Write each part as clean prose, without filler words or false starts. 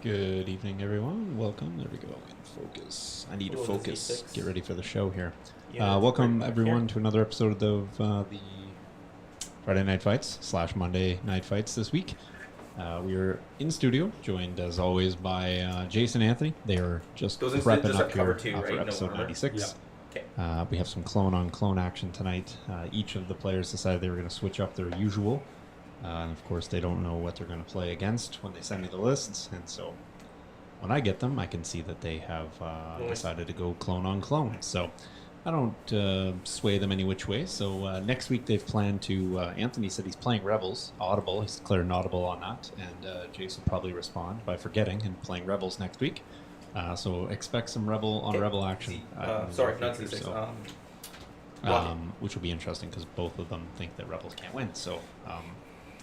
Good evening, everyone. Welcome. There we go. In focus. I need to focus. Get ready for the show here. Welcome, everyone, to another episode of the Friday Night Fights / Monday Night Fights this week. We are in studio, joined as always by Jace and Anthony. They are just prepping up here for episode 96. Okay. We have some clone-on-clone action tonight. Each of the players decided they were going to switch up their usual. And of course, they don't know what they're going to play against when they send me the lists. And so when I get them, I can see that they have decided to go clone-on-clone. So I don't sway them any which way. So next week, they've planned to... Anthony said he's playing Rebels, Audible. He's declared an Audible on that. And Jace will probably respond by forgetting and playing Rebels next week. So expect some Rebel action. Sorry, not C6. So, which will be interesting because both of them think that Rebels can't win. So...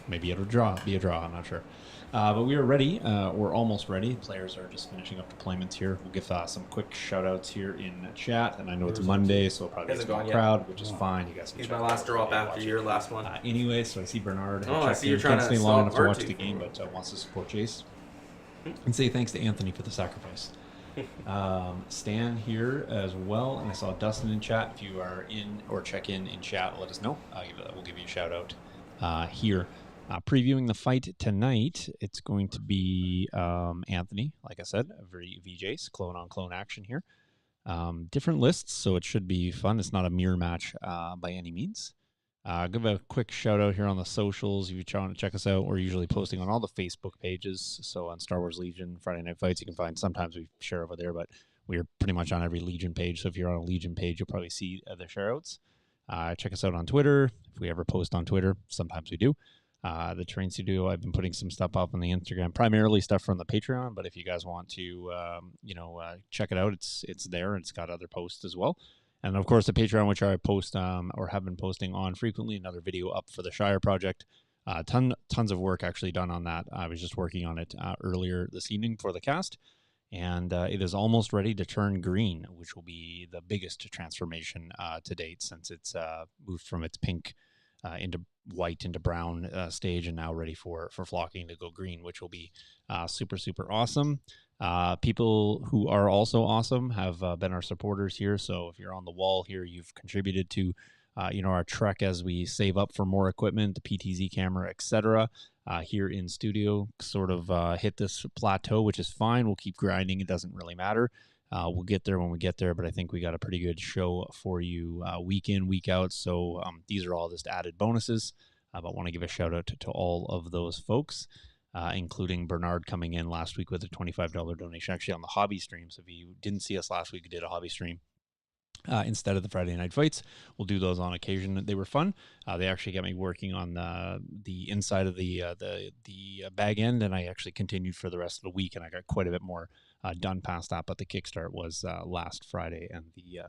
maybe it'll be a draw, I'm not sure. But we are ready. We're almost ready. Players are just finishing up deployments here. We'll give some quick shout-outs here in chat. And I know it's Monday, so it'll probably be a small crowd, which is fine. You guys can check my last drop after your last one. Anyway, so I see Bernard. I see you're trying to stay long enough to watch R2 the game, but wants to support Jace. And say thanks to Anthony for the sacrifice. Stan here as well. And I saw Dustin in chat. If you are in or check in chat, let us know. We'll give you a shout-out here. Previewing the fight tonight, it's going to be Anthony, like I said, VJ's clone-on-clone action here. Different lists, so it should be fun. It's not a mirror match by any means. Give a quick shout-out here on the socials. If you want to check us out, we're usually posting on all the Facebook pages. So on Star Wars Legion, Friday Night Fights, you can find, sometimes we share over there, but we're pretty much on every Legion page. So if you're on a Legion page, you'll probably see the shout-outs. Check us out on Twitter. If we ever post on Twitter, sometimes we do. The Terrain Studio, I've been putting some stuff up on the Instagram, primarily stuff from the Patreon, but if you guys want to, check it out, it's there, and it's got other posts as well. And of course, the Patreon, which I post or have been posting on frequently, another video up for the Shire project. Tons of work actually done on that. I was just working on it earlier this evening for the cast, and it is almost ready to turn green, which will be the biggest transformation to date since it's moved from its pink into white into brown stage, and now ready for flocking to go green, which will be super awesome. People who are also awesome have been our supporters here. So if you're on the wall here, you've contributed to our trek as we save up for more equipment, the PTZ camera, etc. Here in studio, sort of hit this plateau, which is fine. We'll keep grinding. It doesn't really matter. We'll get there when we get there, but I think we got a pretty good show for you week in, week out. So these are all just added bonuses. But want to give a shout out to all of those folks, including Bernard coming in last week with a $25 donation, actually on the hobby stream. So if you didn't see us last week, we did a hobby stream. Instead of the Friday Night Fights, we'll do those on occasion. They were fun. They actually got me working on the inside of the bag end, and I actually continued for the rest of the week, and I got quite a bit more done past that. But the kickstart was last Friday, and the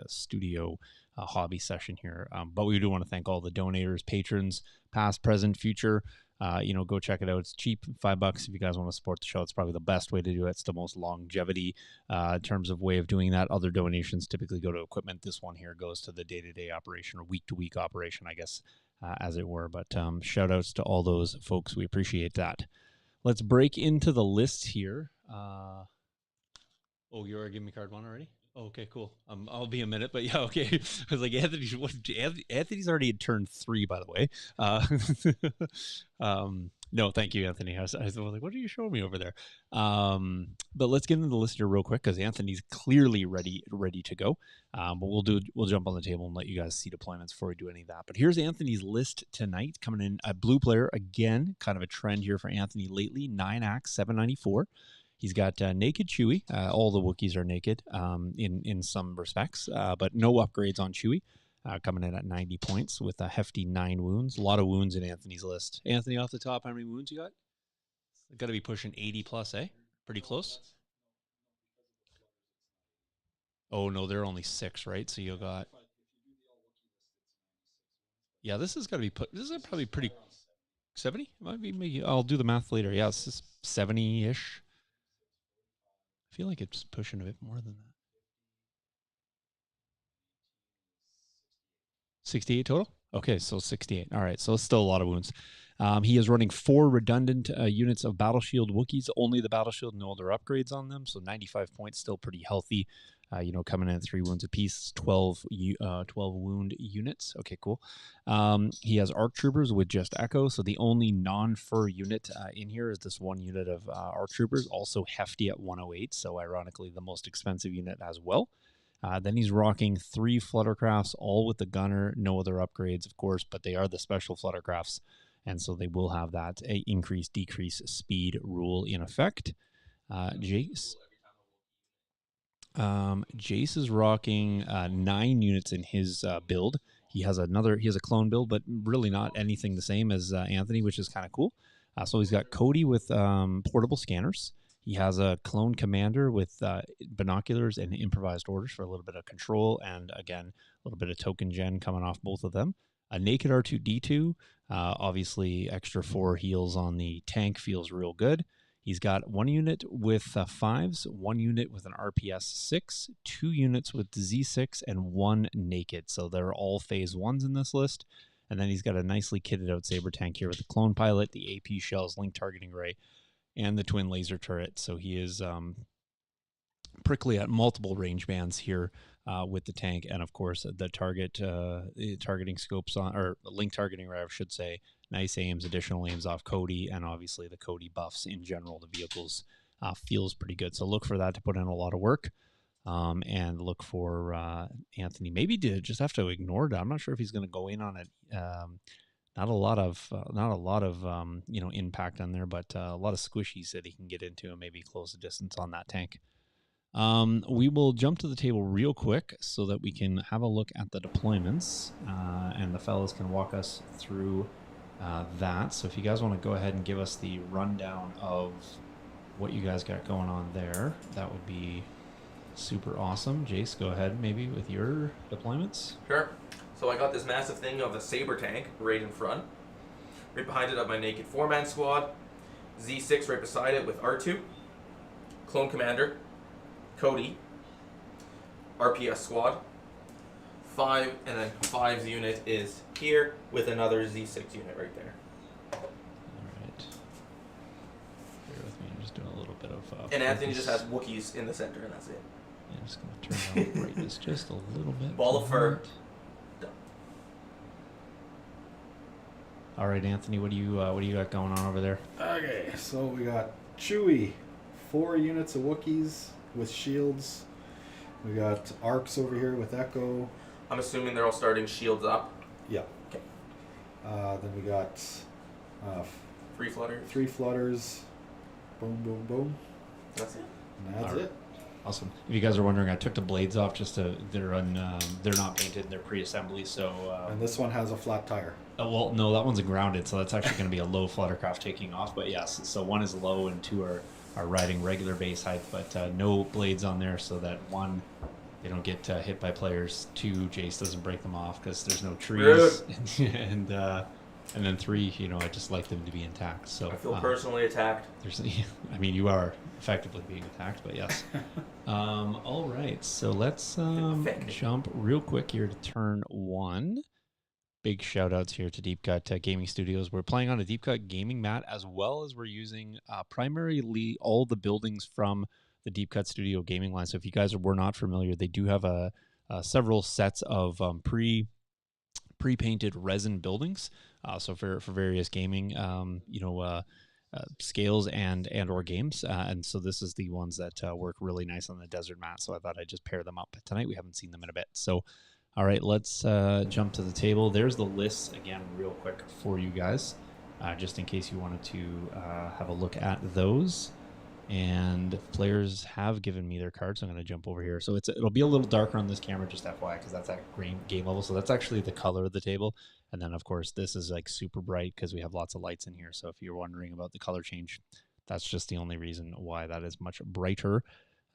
studio hobby session here. But we do want to thank all the donators, patrons, past, present, future. Go check it out. It's cheap, $5 if you guys want to support the show. It's probably the best way to do it. It's the most longevity in terms of way of doing that. Other donations typically go to equipment. This one here goes to the day-to-day operation or week-to-week operation, I guess, as it were. But shout outs to all those folks. We appreciate that. Let's break into the list here. You already giving me card one already? Oh, okay, cool. I'll be a minute, but yeah, okay. I was like, Anthony's already turned 3, by the way. No, thank you, Anthony. I was like, what are you showing me over there? But let's get into the list here real quick because Anthony's clearly ready to go. But we'll jump on the table and let you guys see deployments before we do any of that. But here's Anthony's list tonight. Coming in a blue player again, kind of a trend here for Anthony lately. 9-axe, 794. He's got naked Chewie. All the Wookiees are naked in some respects, but no upgrades on Chewie. Coming in at 90 points with a hefty 9 wounds. A lot of wounds in Anthony's list. Anthony, off the top, how many wounds you got? Got to be pushing 80 plus, eh? Pretty close. Oh, no, they're only 6, right? So you got... Yeah, this has got to be this is probably pretty... 70? It might be, maybe. I'll do the math later. Yeah, it's just 70-ish. I feel like it's pushing a bit more than that. 68 total? Okay, so 68. All right, so it's still a lot of wounds. He is running 4 redundant units of Battle Shield Wookiees, only the Battle Shield, no other upgrades on them, so 95 points, still pretty healthy. Coming in at 3 wounds apiece, 12 wound units. Okay, cool. He has ARC Troopers with just Echo, so the only non-fur unit in here is this 1 unit of ARC Troopers, also hefty at 108, so ironically the most expensive unit as well. Then he's rocking 3 Fluttercrafts, all with the Gunner, no other upgrades, of course, but they are the special Fluttercrafts, and so they will have that increase-decrease speed rule in effect. Jace. Jace is rocking 9 units in his build. He has a clone build, but really not anything the same as Anthony, which is kind of cool. So he's got Cody with portable scanners. He has a clone commander with binoculars and improvised orders for a little bit of control, and again, a little bit of token gen coming off both of them. A naked R2D2, obviously extra 4 heals on the tank feels real good. He's got 1 unit with 5s, 1 unit with an RPS 6, 2 units with Z6, and 1 naked. So they're all phase 1s in this list. And then he's got a nicely kitted out Saber tank here with the clone pilot, the AP shells, link targeting ray, and the twin laser turret. So he is prickly at multiple range bands here with the tank, and of course the targeting scopes on, or link targeting ray, I should say. Nice aims, additional aims off Cody, and obviously the Cody buffs in general. The vehicles feels pretty good, so look for that to put in a lot of work. And look for Anthony maybe to just have to ignore that. I'm not sure if he's going to go in on it. Not a lot of impact on there, but a lot of squishies that he can get into and maybe close the distance on that tank. We will jump to the table real quick so that we can have a look at the deployments, and the fellas can walk us through that. So if you guys want to go ahead and give us the rundown of what you guys got going on there, that would be super awesome. Jace, go ahead maybe with your deployments. Sure. So I got this massive thing of a Saber tank right in front. Right behind it, up my naked 4-man squad. Z6 right beside it with R2. Clone Commander. Cody. RPS squad. 5, and then 5's unit is here with another Z6 unit right there. Alright. Bear with me, I'm just doing a little bit of... and Anthony just has Wookiees in the center, and that's it. Yeah, I'm just going to turn down the brightness just a little bit. Ball of fur. Done. Alright, Anthony, what do you got going on over there? Okay, so we got Chewie, 4 units of Wookiees with shields. We got Arcs over here with Echo. I'm assuming they're all starting shields up. Yeah. Okay. Then we got 3 flutters. 3 flutters. Boom, boom, boom. That's it. And that's it. Awesome. If you guys are wondering, I took the blades off just to they're not painted, they're pre-assembly. So and this one has a flat tire. Well, no, that one's a grounded, so that's actually going to be a low fluttercraft taking off. But yes, so 1 is low and 2 are riding regular base height, but no blades on there, so that 1, they don't get hit by players. 2, Jace doesn't break them off because there's no trees. And then 3, I just like them to be intact. So I feel personally attacked. You are effectively being attacked, but yes. All right, so let's jump real quick here to turn 1. Big shout outs here to Deepcut Gaming Studios. We're playing on a Deepcut gaming mat, as well as we're using primarily all the buildings from the Deepcut Studio gaming line. So if you guys were not familiar, they do have several sets of pre-painted resin buildings. So for various gaming, scales and or games. And so this is the ones that work really nice on the desert mat. So I thought I'd just pair them up. But tonight we haven't seen them in a bit. So, all right, let's jump to the table. There's the list again, real quick for you guys, just in case you wanted to have a look at those. And players have given me their cards, so I'm going to jump over here. So it'll be a little darker on this camera, just FYI, because that's at game level. So that's actually the color of the table. And then, of course, this is like super bright because we have lots of lights in here. So if you're wondering about the color change, that's just the only reason why that is much brighter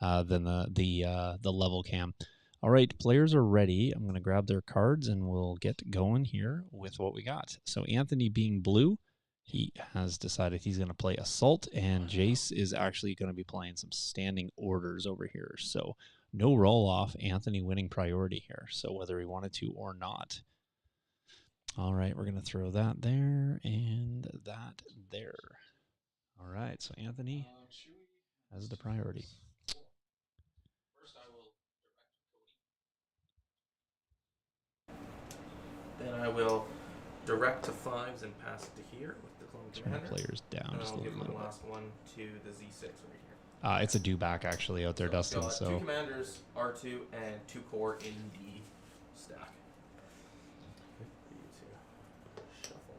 than the level cam. All right, players are ready. I'm going to grab their cards and we'll get going here with what we got. So Anthony being blue, he has decided he's going to play Assault, and Jace is actually going to be playing some standing orders over here. So no roll-off, Anthony winning priority here, so whether he wanted to or not. All right, we're going to throw that there and that there. All right, so Anthony has the priority. First, I will direct to Cody. Then I will direct to 5s and pass it to here with the clone Turn commander. the players down And just a I'll give little my bit. last one to the Z6 right here. It's a do back actually out there, So Dustin. got So 2 commanders, R2, and 2 core in the stack. For you to shuffle.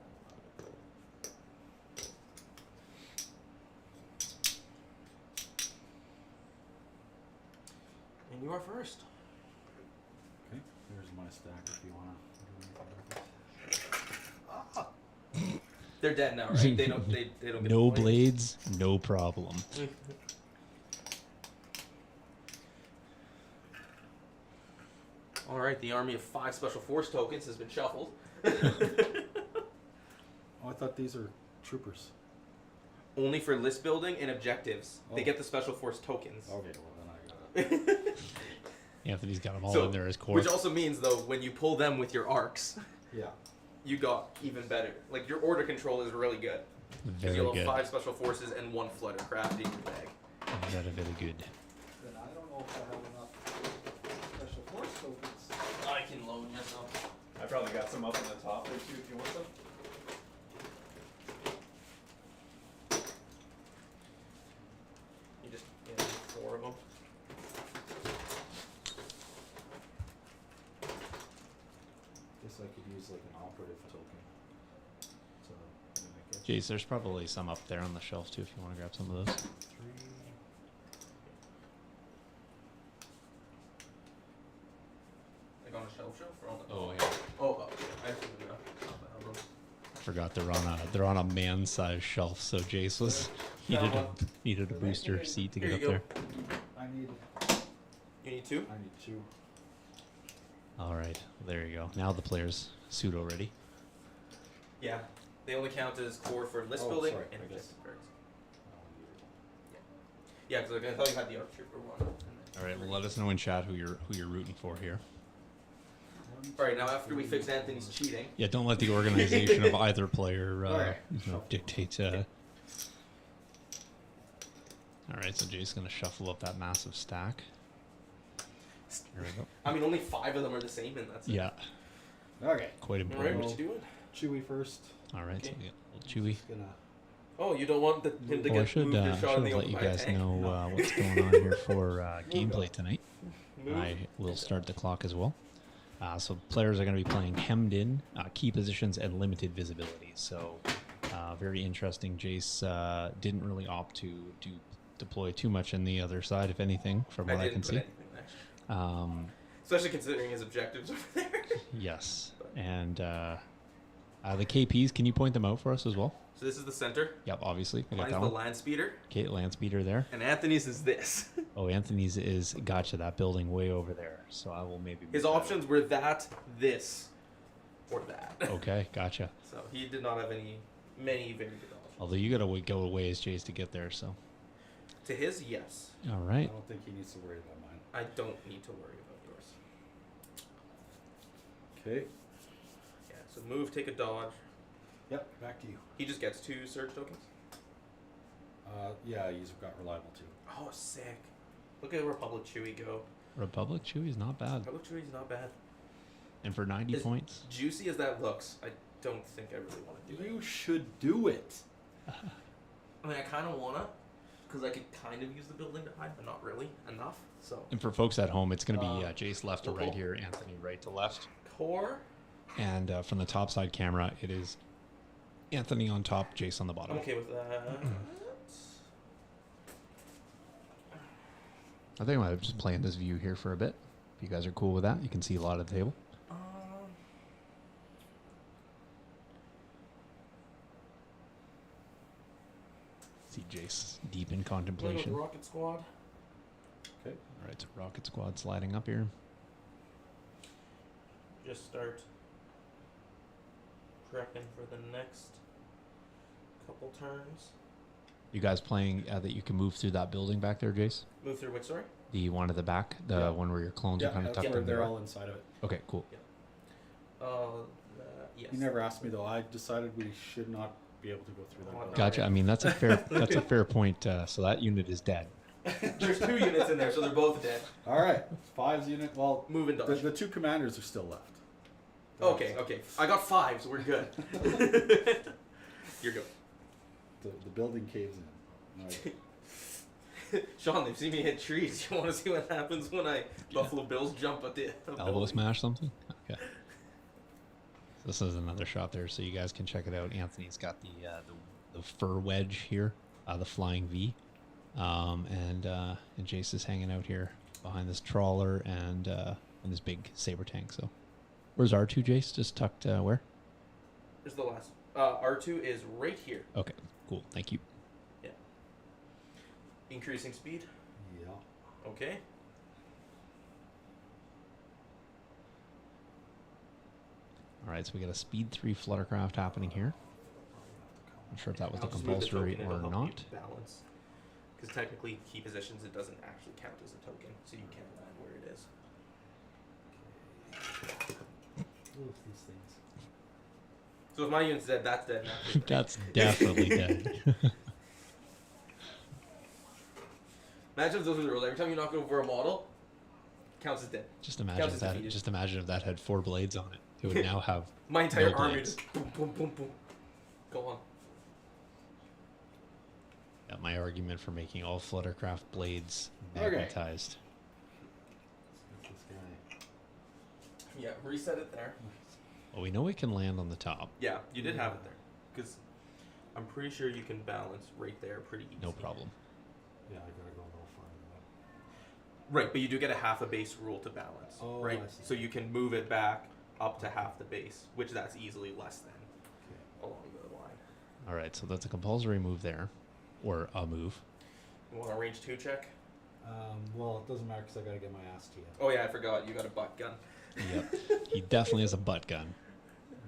And you are first. Okay, here's my stack if you want to. They're dead now, right? They don't. They don't. Get no the points. blades, no problem. All right, the army of 5 special force tokens has been shuffled. Oh, I thought these are troopers. Only for list building and objectives. They Oh. get the special force tokens. Okay, well then I got it. Anthony's got them all So, in there as core. which also means, though, when you pull them with your arcs, Yeah. you got even better. Like, your order control is really good. Because Very you'll good. have 5 special forces and 1 fluttercraft in your bag. Very, very good. Then I don't know if I have enough special force tokens. I can load myself. I probably got some up on the top there too if you want some. You just get 4 of them. Guess I could use like an operative token. So mimic it. Jace, there's probably some up there on the shelf too if you want to grab some of those. 3. Like on a shelf or on the... Oh yeah. Oh, I see them now. Forgot they're on a man-sized shelf, so Jace was needed a booster seat to Here get you up go. there. I need You need 2? 2. All right, there you go. Now the players pseudo ready. Yeah. They only count as core for list Oh, building sorry, and I guess. objective cards. Yeah, because I thought you had the arc trooper one. All right, well, let us know in chat who you're rooting for here. Alright, now after we fix Anthony's cheating, Yeah, don't let the organization of either player Alright. dictate. All right, so Jay's gonna shuffle up that massive stack. Here we go. I mean, only 5 of them are the same, and that's it. Yeah, Okay. quite Alright, important. what you doing? Chewy first. All right, so Okay. we got a little Chewy. Just gonna. Oh, you don't want him to Oh, I get should moved or I should shot in have the let you open by a guys tank? know what's going on here for gameplay tonight. Move. I will start the clock as well. So players are going to be playing hemmed in, key positions, and limited visibility. So very interesting. Jace didn't really opt to deploy too much in the other side, if anything, from what I can didn't put see. anything there. Especially considering his objectives over there. Yes, and the KPs, can you point them out for us as well? So this is the center. Yep, obviously. I got Mine's that the one. land speeder. Okay, land speeder there. And Anthony's is this. Oh, Anthony's is, gotcha, that building way over there. So I will maybe... His move that options were that, this, or that. up. Okay, gotcha. So he did not have many very good options. Although you got to go a ways, Jace, to get there, so... To his, yes. All I right. don't think he needs to worry about mine. I don't need to worry about yours. Okay. Yeah, so move, take a dodge. Yep. Back to you. He just gets 2 surge tokens. Yeah, he's got reliable too. Oh, sick. Look at Republic Chewy go. Republic Chewy's not bad. Republic Chewy's not bad. And for 90 As points... juicy as that looks, I don't think I really want to do it. You should do it. I mean, I kind of want to, because I could kind of use the building to hide, but not really enough. So, And for folks at home, it's going to be Jace left to cool, right cool. here, Anthony right to left. core. And from the top side camera, it is Anthony on top, Jace on the bottom. I'm okay with that. I think I might just play in this view here for a bit. If you guys are cool with that, you can see a lot of the table. See Jace deep in I'm gonna go with contemplation. Rocket Squad. Okay. All right, so Rocket Squad sliding up here. Just start prepping for the next couple turns. You guys playing that you can move through that building back there, Jace? Move through which, sorry? The one at the back, the one where your clones are kind of tucked in they're there. all inside of it. Okay, cool. That Yes. You never asked me though. I decided we should not be able to go through that. Oh, building. Gotcha. I mean, that's a fair point. So that unit is dead. There's 2 units in there, so they're both dead. All right, 5's unit. Well, Move and dodge. the 2 commanders are still left. Okay. I got 5, so we're good. You're good. The building caves in. All right. Sean, they've seen me hit trees. You want to see what happens when Buffalo Bills jump at the Elbow building? smash something? Okay. This is another shot there, so you guys can check it out. Anthony's got the fur wedge here, the flying V, and Jace is hanging out here behind this trawler and this big saber tank. So, where's R2, Jace? Just tucked where? Here's the last. R2 is right here. Okay, cool. Thank you. Yeah. Increasing speed. Yeah. Okay. All right, so we got a speed 3 fluttercraft happening here. Not sure if that was I'll the just move the compulsory token, it'll or help not. you balance. Because technically, key positions, it doesn't actually count as a token, so you can't land where it is. Ooh, these things. So if my unit's dead, that's dead now. That's definitely dead. Imagine if those were the rules. Every time you knock over a model, counts as dead. Just imagine Counts if as that. defeated. Just imagine if that had 4 blades on it. It would now have My entire no army blades. just boom, boom, boom, boom. Go on. Yeah, my argument for making all fluttercraft blades Okay. magnetized. Let's get this guy. Yeah, reset it there. Well, we know we can land on the top. Yeah, you did have it there. Because I'm pretty sure you can balance right there pretty easy. No problem. Yeah, I gotta go a little farther. Right, but you do get a half a base rule to balance. Oh, right? I see. So you can move it back up to half the base, which that's easily less than Okay. along the line. All right, so that's a compulsory move there, or a move. You want a range 2 check? Well, it doesn't matter because I gotta get my ass to you. Oh yeah, I forgot. You got a butt gun. Yep, he definitely has a butt gun. Yeah, I'm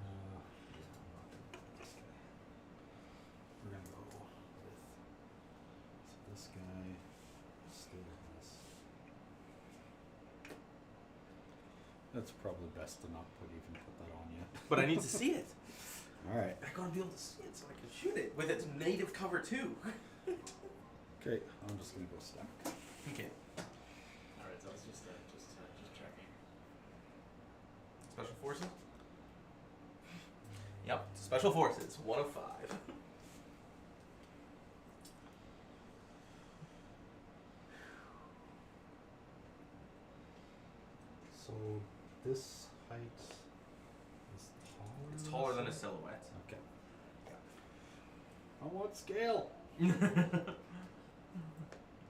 not gonna do this guy. We're gonna go with this guy. Stay with this. That's probably best to not even put that on yet. But I need to see it. All right. I gotta be able to see it so I can shoot it with its native cover too. Okay, I'm just gonna go stack. Okay. All right, so it's just checking. Special forces? Yep, special forces, 1 of 5. So this height is taller. It's taller than a silhouette. Okay. On what scale?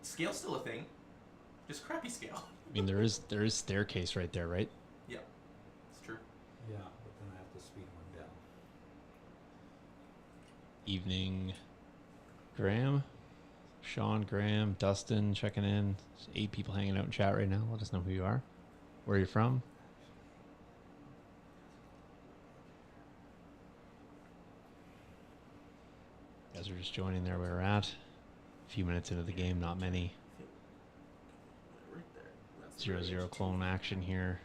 Scale's still a thing. Just crappy scale. I mean, there is staircase right there, right? Yeah, it's true. Yeah, but then I have to speed one down. Evening, Graham, Sean, Graham, Dustin checking in. There's 8 people hanging out in chat right now. Let us know who you are, where you're from. You guys are just joining there where we're at. A few minutes into the game, not many. Right there. That's 0-0 clone action here.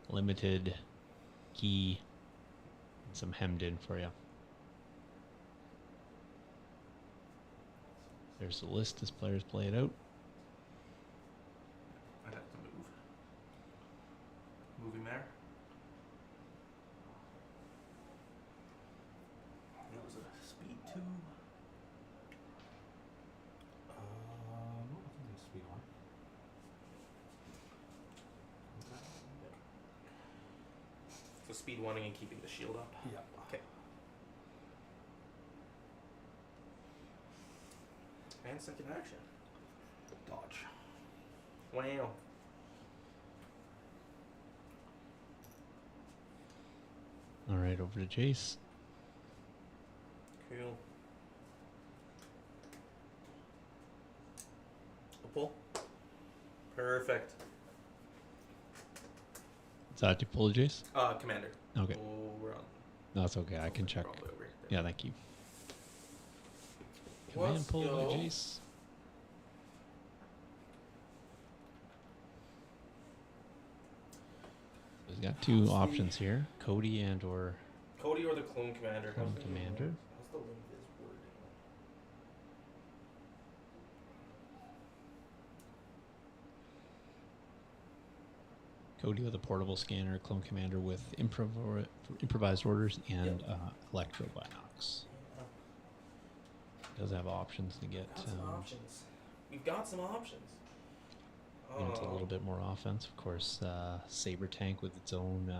Limited key. And some hemmed in for you. There's the list as players play it out. I'd have to move. Moving there. And that was a speed 2. I think it's speed one. So speed 1ing and keeping the shield up. Yeah. Okay. And second action. Dodge. Wow. All right, over to Jace. Cool. A pull. Perfect. Is that you pull, Jace? Commander. Okay. Oh, we're on. No, it's okay. I can check. Probably over there. Yeah, thank you. Command Let's pull go. by Jace. got two options here: Cody and or Cody or the Clone Commander. Clone Commander. How's the link is wording? Cody with a portable scanner, Clone Commander with improvised orders, and Electro Binocs. Does have options to get. Got some options. We've got some options. Into a little bit more offense, of course. Saber Tank with its own,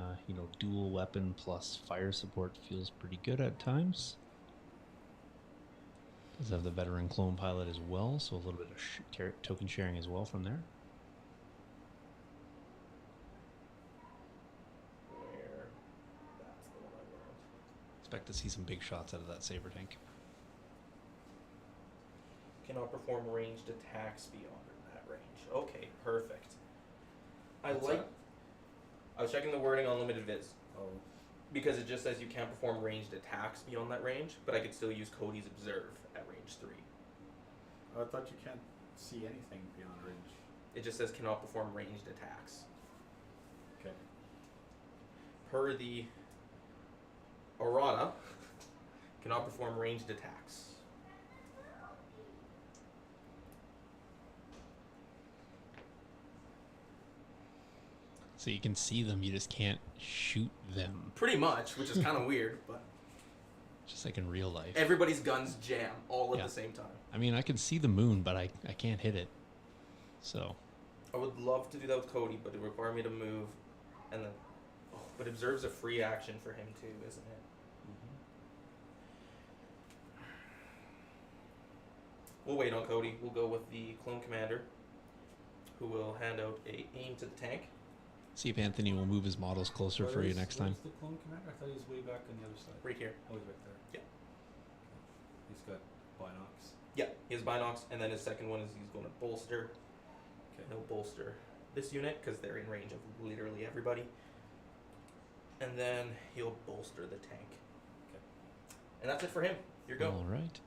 dual weapon plus fire support feels pretty good at times. Does have the veteran clone pilot as well, so a little bit of token sharing as well from there. Where? That's the one I wanted. Expect to see some big shots out of that Saber Tank. Cannot perform ranged attacks beyond that range. Okay, perfect. I What's like. that? I was checking the wording on limited viz Oh, because it just says you can't perform ranged attacks beyond that range, but I could still use Cody's Observe at range 3. I thought you can't see anything beyond range. It just says cannot perform ranged attacks. Okay. Per the errata, cannot perform ranged attacks. So you can see them, you just can't shoot them. Pretty much, which is kind of weird, but Just like in real life. everybody's guns jam all at Yeah. the same time. I mean, I can see the moon, but I can't hit it. So, I would love to do that with Cody, but it would require me to move, and then, but Observe's a free action for him too, isn't it? We'll wait on Cody. We'll go with the Clone Commander, who will hand out a aim to the tank. see if Anthony will move his models closer for you next time. Where's the Clone Commander? I thought he was way back on the other side. Right here. Oh, he's right there. Yeah. He's got binocs. Yeah, he has Binocs, and then his second one is he's going to bolster. Okay. He'll bolster this unit because they're in range of literally everybody. And then he'll bolster the tank. Okay. And that's it for him. Your go. All right.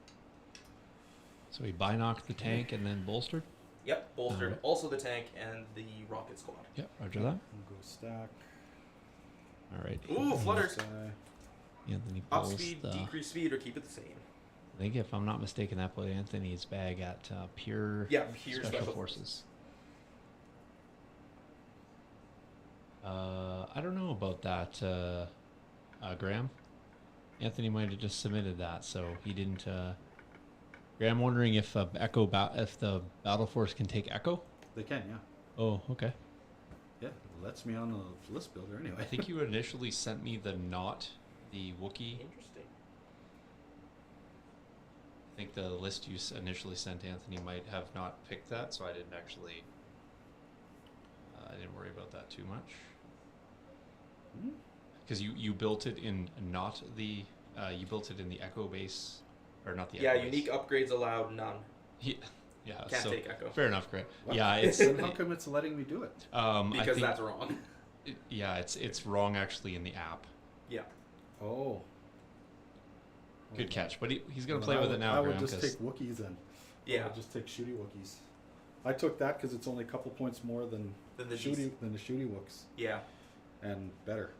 So he binocked the tank and then bolstered? Yep, bolstered. Alright. Also the tank and the rocket squad. Yep, roger that. We'll go stack. All right. Ooh, flutters. Anthony Up pulls speed, the... decrease speed, or keep it the same. I think if I'm not mistaken, that put Anthony's bag at pure, Yeah, pure special special forces. I don't know about that, Graham. Anthony might have just submitted that, so he didn't. Graham, wondering if if the battle force can take Echo. They can, yeah. Oh, okay. Yeah, it lets me on the list builder anyway. I think you initially sent me the Wookiee. Interesting. I think the list you initially sent Anthony might have not picked that, so I didn't actually. I didn't worry about that too much. Because you built it in not the you built it in the Echo base, or not the Yeah, Echo unique base. upgrades allowed, none. Yeah, yeah. Can't so take Echo. Fair enough, Grant. What? Yeah, it's Then how come it's letting me do it? I Because think that's wrong. yeah, it's wrong actually in the app. Yeah. Oh. Good catch, but he's gonna Well, play I with would- it now, I would Graham. just 'Cause take Wookiees then. Yeah. I would just take shooty Wookiees. I took that because it's only a couple points more than Than the shooty Gs. than the shooty Wooks, Yeah. and better.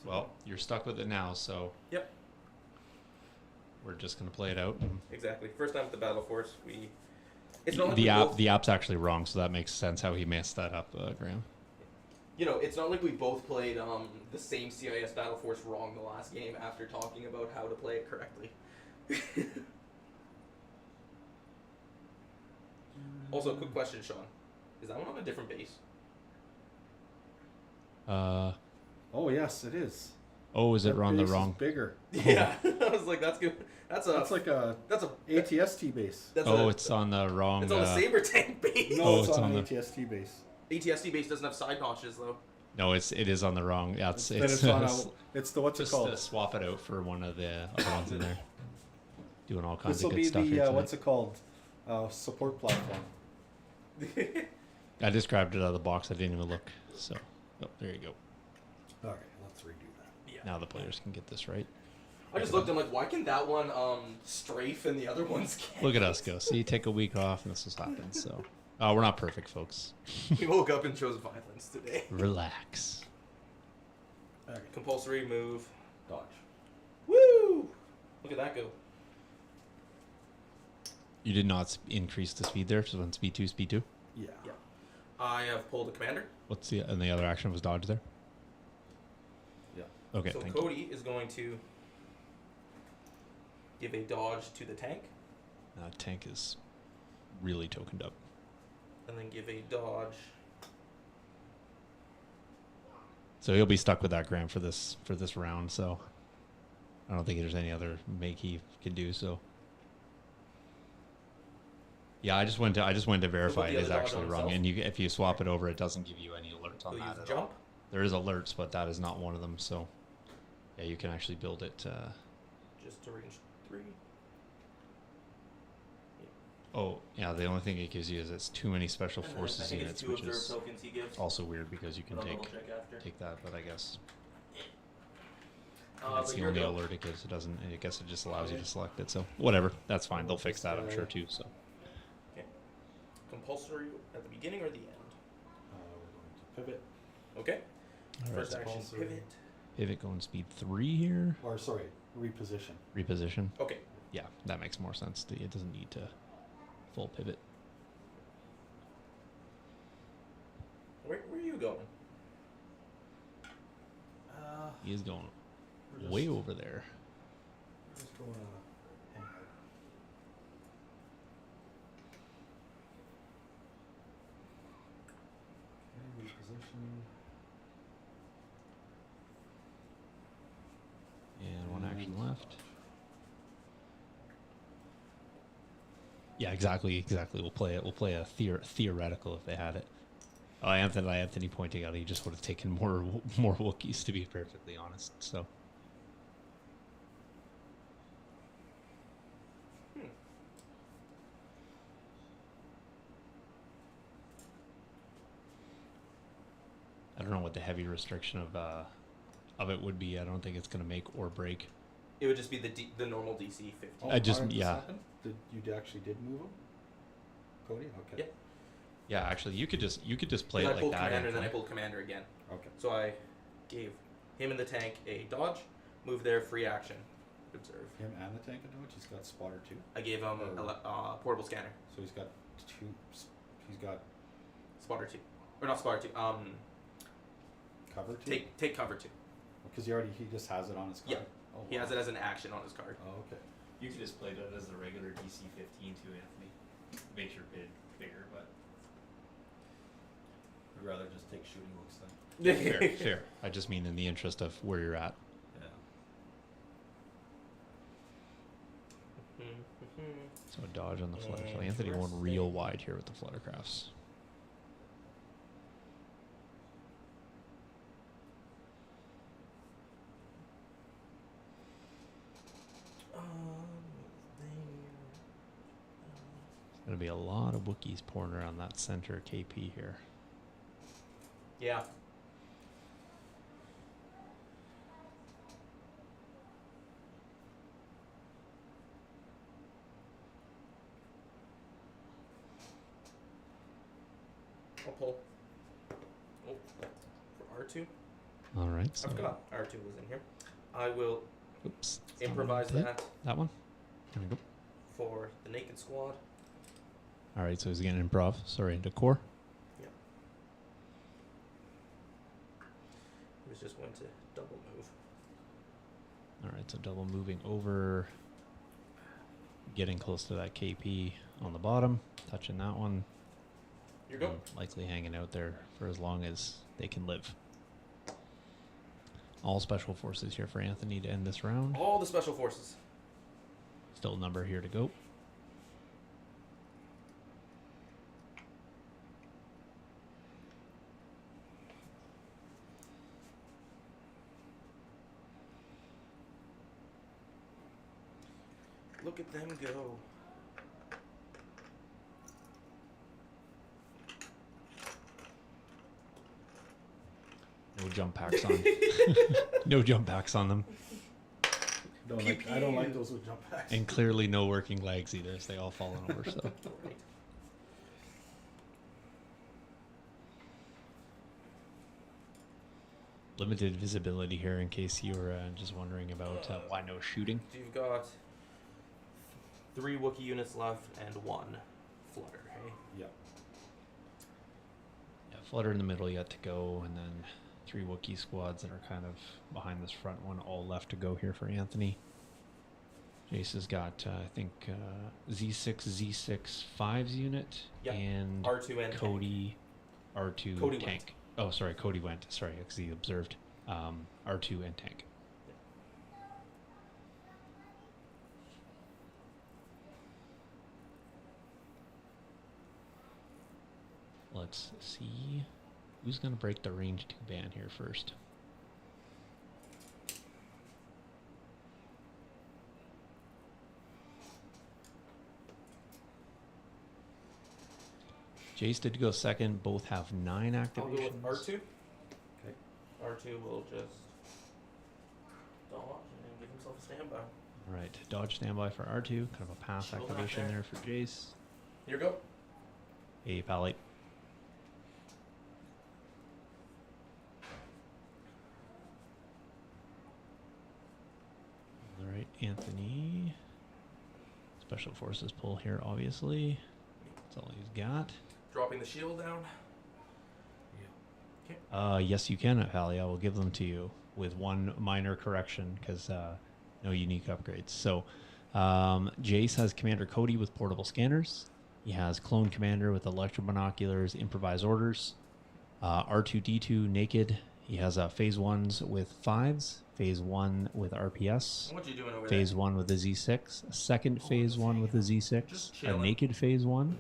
So, well, you're stuck with it now, so Yep. we're just gonna play it out. And Exactly. First time with the Battle Force, we. It's not like the we app both, the app's actually wrong, so that makes sense how he messed that up, Graham. it's not like we both played the same CIS Battle Force wrong the last game after talking about how to play it correctly. Also, quick question, Sean. Is that one on a different base? Oh yes, it is. Oh, is it That on the base is wrong? bigger. Yeah. I was like, that's good. That's Like a That's a. ATST base. That's Oh, a, it's on the wrong. It's on the Saber Tank base. No, Oh, it's, it's on on an the- ATST base. ATST base doesn't have side notches though. No, it is on the wrong. Yeah, Then it's on a, it's the what's it just called? swap it out for one of the other ones in there. Doing all kinds This of will good be stuff here the tonight. what's it called? Support platform. I just grabbed it out of the box. I didn't even look. So, oh, there you go. Okay, let's redo that. Yeah. Now the players can get this right. I just looked. I'm like, why can that one strafe and the other ones can't? Look at us go. See, take a week off, and this has happened. So, we're not perfect, folks. We woke up and chose violence today. Relax. Okay. Compulsory move. Dodge. Woo! Look at that go. You did not increase the speed there, so then speed 2, speed 2. Yeah. Yeah. I have pulled a commander. What's the and the other action was dodge there? Yeah. Okay, So thank you. Cody is going to give a dodge to the tank, Tank is really tokened up. and then give a dodge. So he'll be stuck with that Graham for this round, so I don't think there's any other make he can do, so yeah, I just went to verify the it is other dodge actually on wrong. himself? And if you swap it over, it doesn't give you any alerts on He'll that use at all. jump. There is alerts, but that is not one of them. So yeah, you can actually build it. Just to range 3. Oh yeah, the only thing it gives you is it's too many special And then forces I think units, it's 2 which observe is tokens he gives. also weird because you can But I'll take double check after. that, but I guess But that's the here only we go. alert it gives. It doesn't. I guess it just allows you to select it. So whatever, that's fine. They'll fix that, I'm sure too. So. Okay. Compulsory at the beginning or the end? We're going to pivot. Okay. All right, First so action, compulsory. pivot. pivot going speed 3 here. Or, sorry, reposition. Reposition. Okay. Yeah, that makes more sense. It doesn't need to full pivot. Where are you going? He is going We're just- way over there. we're just going to hang out. Okay, reposition. And one action left. Yeah, exactly. We'll play it. We'll play a theoretical if they had it. Oh, Anthony pointing out he just would have taken more Wookiees, to be perfectly honest. So I don't know what the heavy restriction of it would be. I don't think it's going to make or break. It would just be the normal DC 15. I just- alright, this yeah. happened? You actually did move him? Cody? Okay. Yeah. Yeah, actually, you could just play Because it I like pulled that. commander, then I Anthony. pulled commander again. Okay. So I gave him and the tank a dodge, move there, free action, observe. Him and the tank of dodge, he's got spotter too. I gave him a portable scanner, So he's got two. He's got spotter 2, or not spotter 2. cover two. Take cover 2. Because he just has it on his card. Yeah. Oh, He has wow. it as an action on his card. Oh, okay. You could just play that as the regular DC 15 too, Anthony. Makes your bid bigger, but I'd rather just take shooting looks then. fair. I just mean in the interest of where you're at. Yeah. So a dodge on the flutter. So And Anthony going interesting. real wide here with the fluttercrafts. Gonna be a lot of Wookiees pouring around that center KP here. Yeah. I'll pull. Oh, for R2. All right. I So, forgot R2 was in here. I will oops. improvise that That one. There we go. for the naked squad. All right. So he's getting improv. Sorry, into core. Yeah. He was just going to double move. All right. So double moving over. Getting close to that KP on the bottom. Touching that one. You're go. and likely hanging out there for as long as they can live. All special forces here for Anthony to end this round. All the special forces. Still a number here to go. Look at them go. No jump packs on. No jump packs on them. I don't like those with jump packs. And clearly no working legs either, so they all fallen over. So Right. limited visibility here in case you were just wondering about why no shooting. So you've got 3 Wookiee units left and 1 Flutter, hey? Yep. Yeah, Flutter in the middle yet to go, and then 3 Wookiee squads that are kind of behind this front one, all left to go here for Anthony. Jace has got, I think, Z6, Z6, 5's unit, Yep. and R2 and Cody, R2 Cody tank. went. Oh, sorry, Cody went. Sorry, because he observed. R2 and tank. Let's see who's going to break the range 2 ban here first. Jace did go second. Both have 9 I'll activations. go with R2. Okay. R2 will just dodge and give himself a standby. All right, dodge standby for R2. Kind of a pass Chill back activation there. there for Jace. Here you go. Hey, Pally. All right, Anthony. Special forces pull here, obviously. That's all he's got. Dropping the shield down. Yeah. Okay. Yes, you can, Pally. I will give them to you with one minor correction because no unique upgrades. So, Jace has Commander Cody with portable scanners. He has Clone Commander with electro binoculars, improvised orders. R2D2 naked. He has phase 1s with 5s, phase 1 with RPS, What you doing over phase there? 1 with the Z6, a second phase 1 with the Just Z6, a chilling. naked phase 1,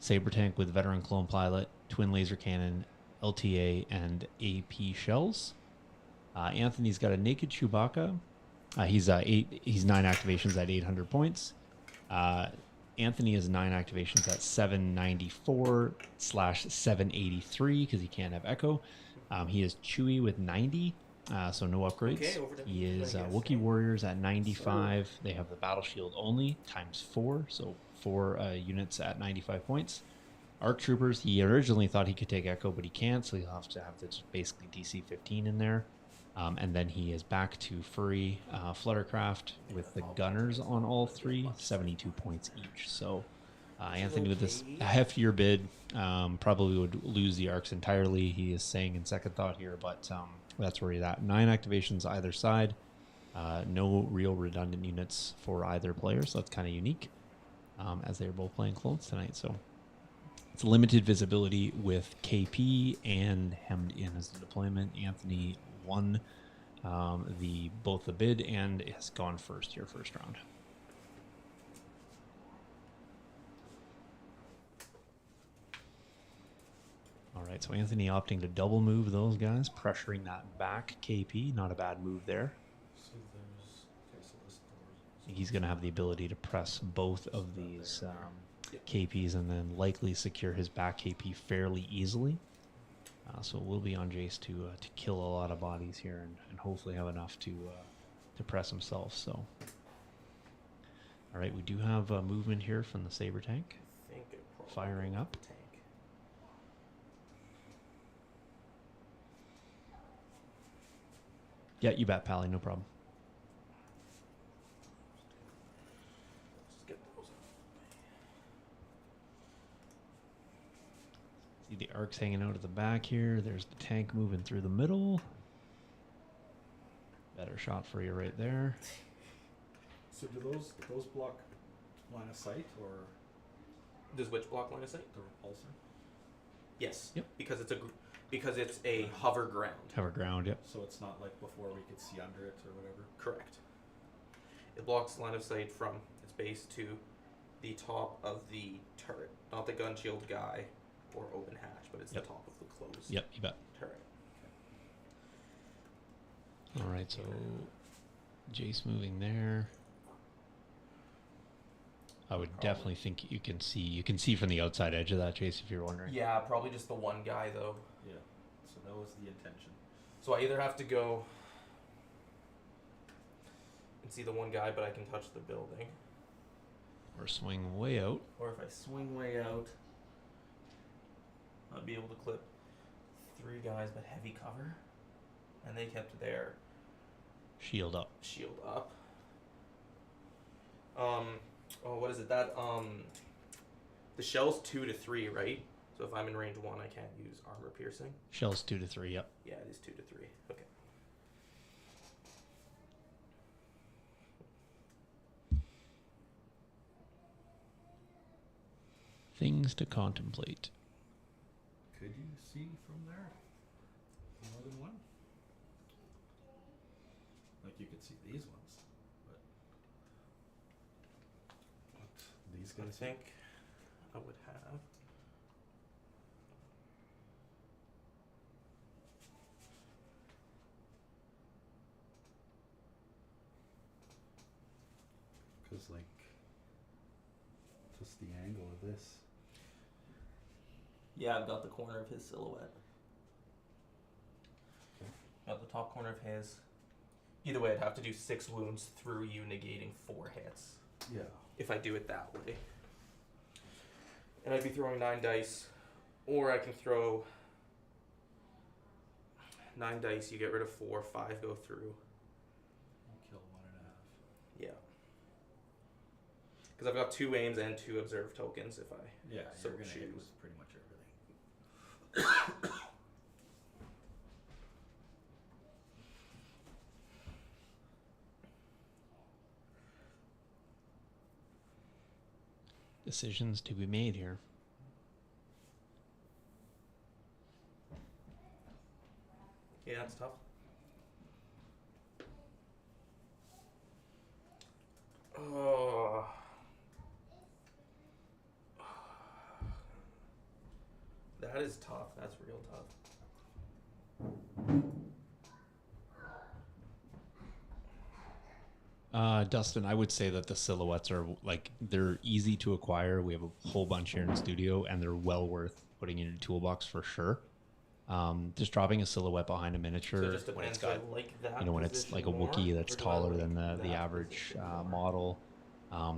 Saber Tank with veteran clone pilot, twin laser cannon, LTA, and AP shells. Anthony's got a naked Chewbacca. He's 9 activations at 800 points. Anthony has 9 activations at 794/783 because he can't have Echo. He is Chewie with 90, so no upgrades. Okay, over to He me, is I guess, Wookiee eh? Warriors at 95. They have the battle shield only times 4, so 4 units at 95 points. Arc Troopers, he originally thought he could take Echo, but he can't, so he'll have to have this basically DC 15 in there. And then he is back to Furry Fluttercraft with the Gunners on all 3, 72 points each. So Anthony with this heftier bid probably would lose the arcs entirely. He is saying in second thought here, but that's where he's at. 9 activations either side. No real redundant units for either player, so that's kind of unique as they're both playing clones tonight. So it's limited visibility with KP and hemmed in as the deployment. Anthony won both the bid and has gone first here first round. All right, so Anthony opting to double move those guys, pressuring that back KP. Not a bad move there. So there's so this door. I think he's going to have the ability to press both of these KPs and then likely secure his back KP fairly easily. So it will be on Jace to kill a lot of bodies here and hopefully have enough to press himself. So, all right, we do have movement here from the Saber Tank. I think it probably Firing up. tank. Yeah, you bet, Pally, no problem. Let's get those out. See the arcs hanging out at the back here. There's the tank moving through the middle. Better shot for you right there. So do those block line of sight or Does which block line of sight? the repulsor? Yes. Yep. Because it's a hover ground. Cover ground, yep. So it's not like before we could see under it or whatever. Correct. It blocks line of sight from its base to the top of the turret, not the gun shield guy or open hatch, but it's Yep. the top of the closed Yep, you bet. turret. All right, so Jace moving there. I would definitely think you can see from the outside edge of that, Jace, if you're wondering. Yeah, probably just the one guy though. Yeah. So that was the intention. So I either have to go and see the one guy, but I can touch the building, Or swing way out. or if I swing way out, I'd be able to clip 3 guys, but heavy cover. and they kept their Shield up. shield up. What is it? That the shell's 2 to 3, right? So if I'm in range 1, I can't use armor piercing. Shells 2 to 3. Yep. Yeah, it is 2 to 3. Okay. Things to contemplate. Could you see from there? More than one? Like you could see these ones, but what these I guys? think I would have. Because like just the angle of this. Yeah, I've got the corner of his silhouette. Okay. Got the top corner of his. Either way, I'd have to do 6 wounds through you, negating 4 hits. Yeah. If I do it that way. And I'd be throwing 9 dice. Or I can throw 9 dice, you get rid of 4, 5 go through. Kill 1.5. Yeah. Because I've got 2 aims and 2 observe tokens if I so you're gonna hit choose. with pretty much everything. Decisions to be made here. Yeah, that's tough. Oh. That is tough. That's real tough. Dustin, I would say that the silhouettes are like they're easy to acquire. We have a whole bunch here in the studio, and they're well worth putting in your toolbox for sure. Just dropping a silhouette behind a miniature So it just when it's depends. got, I like that when it's like a position Wookiee more, that's or do I taller like than the that average position more? model.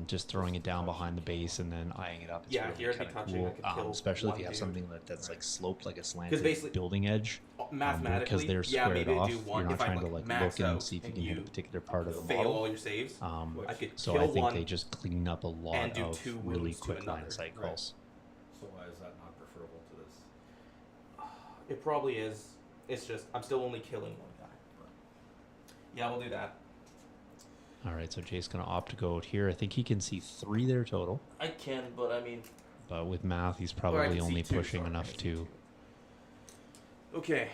Just throwing it down behind the base and then eyeing it up. It's Yeah, really here I'd be kinda touching, I could kill especially if one you have dude. something that's like sloped like a 'Cause slanted basically- building edge. Mathematically, Because they're yeah, squared maybe I off. do one. You're not If I trying to like max look and out see if you and can hit a you particular part of the fail model. all your saves, I could So kill I think one they just clean up a lot and do of 2 really wounds to quick line another. of sight Right. calls. So why is that not preferable to this? It probably is. It's just I'm still only killing one guy. Yeah, we'll do that. All right, so Jay's gonna opt to go out here. I think he can see 3 there total, I can, but I mean, but with math, he's or I probably can see only 2, pushing sorry, I enough can see to. 2. Okay,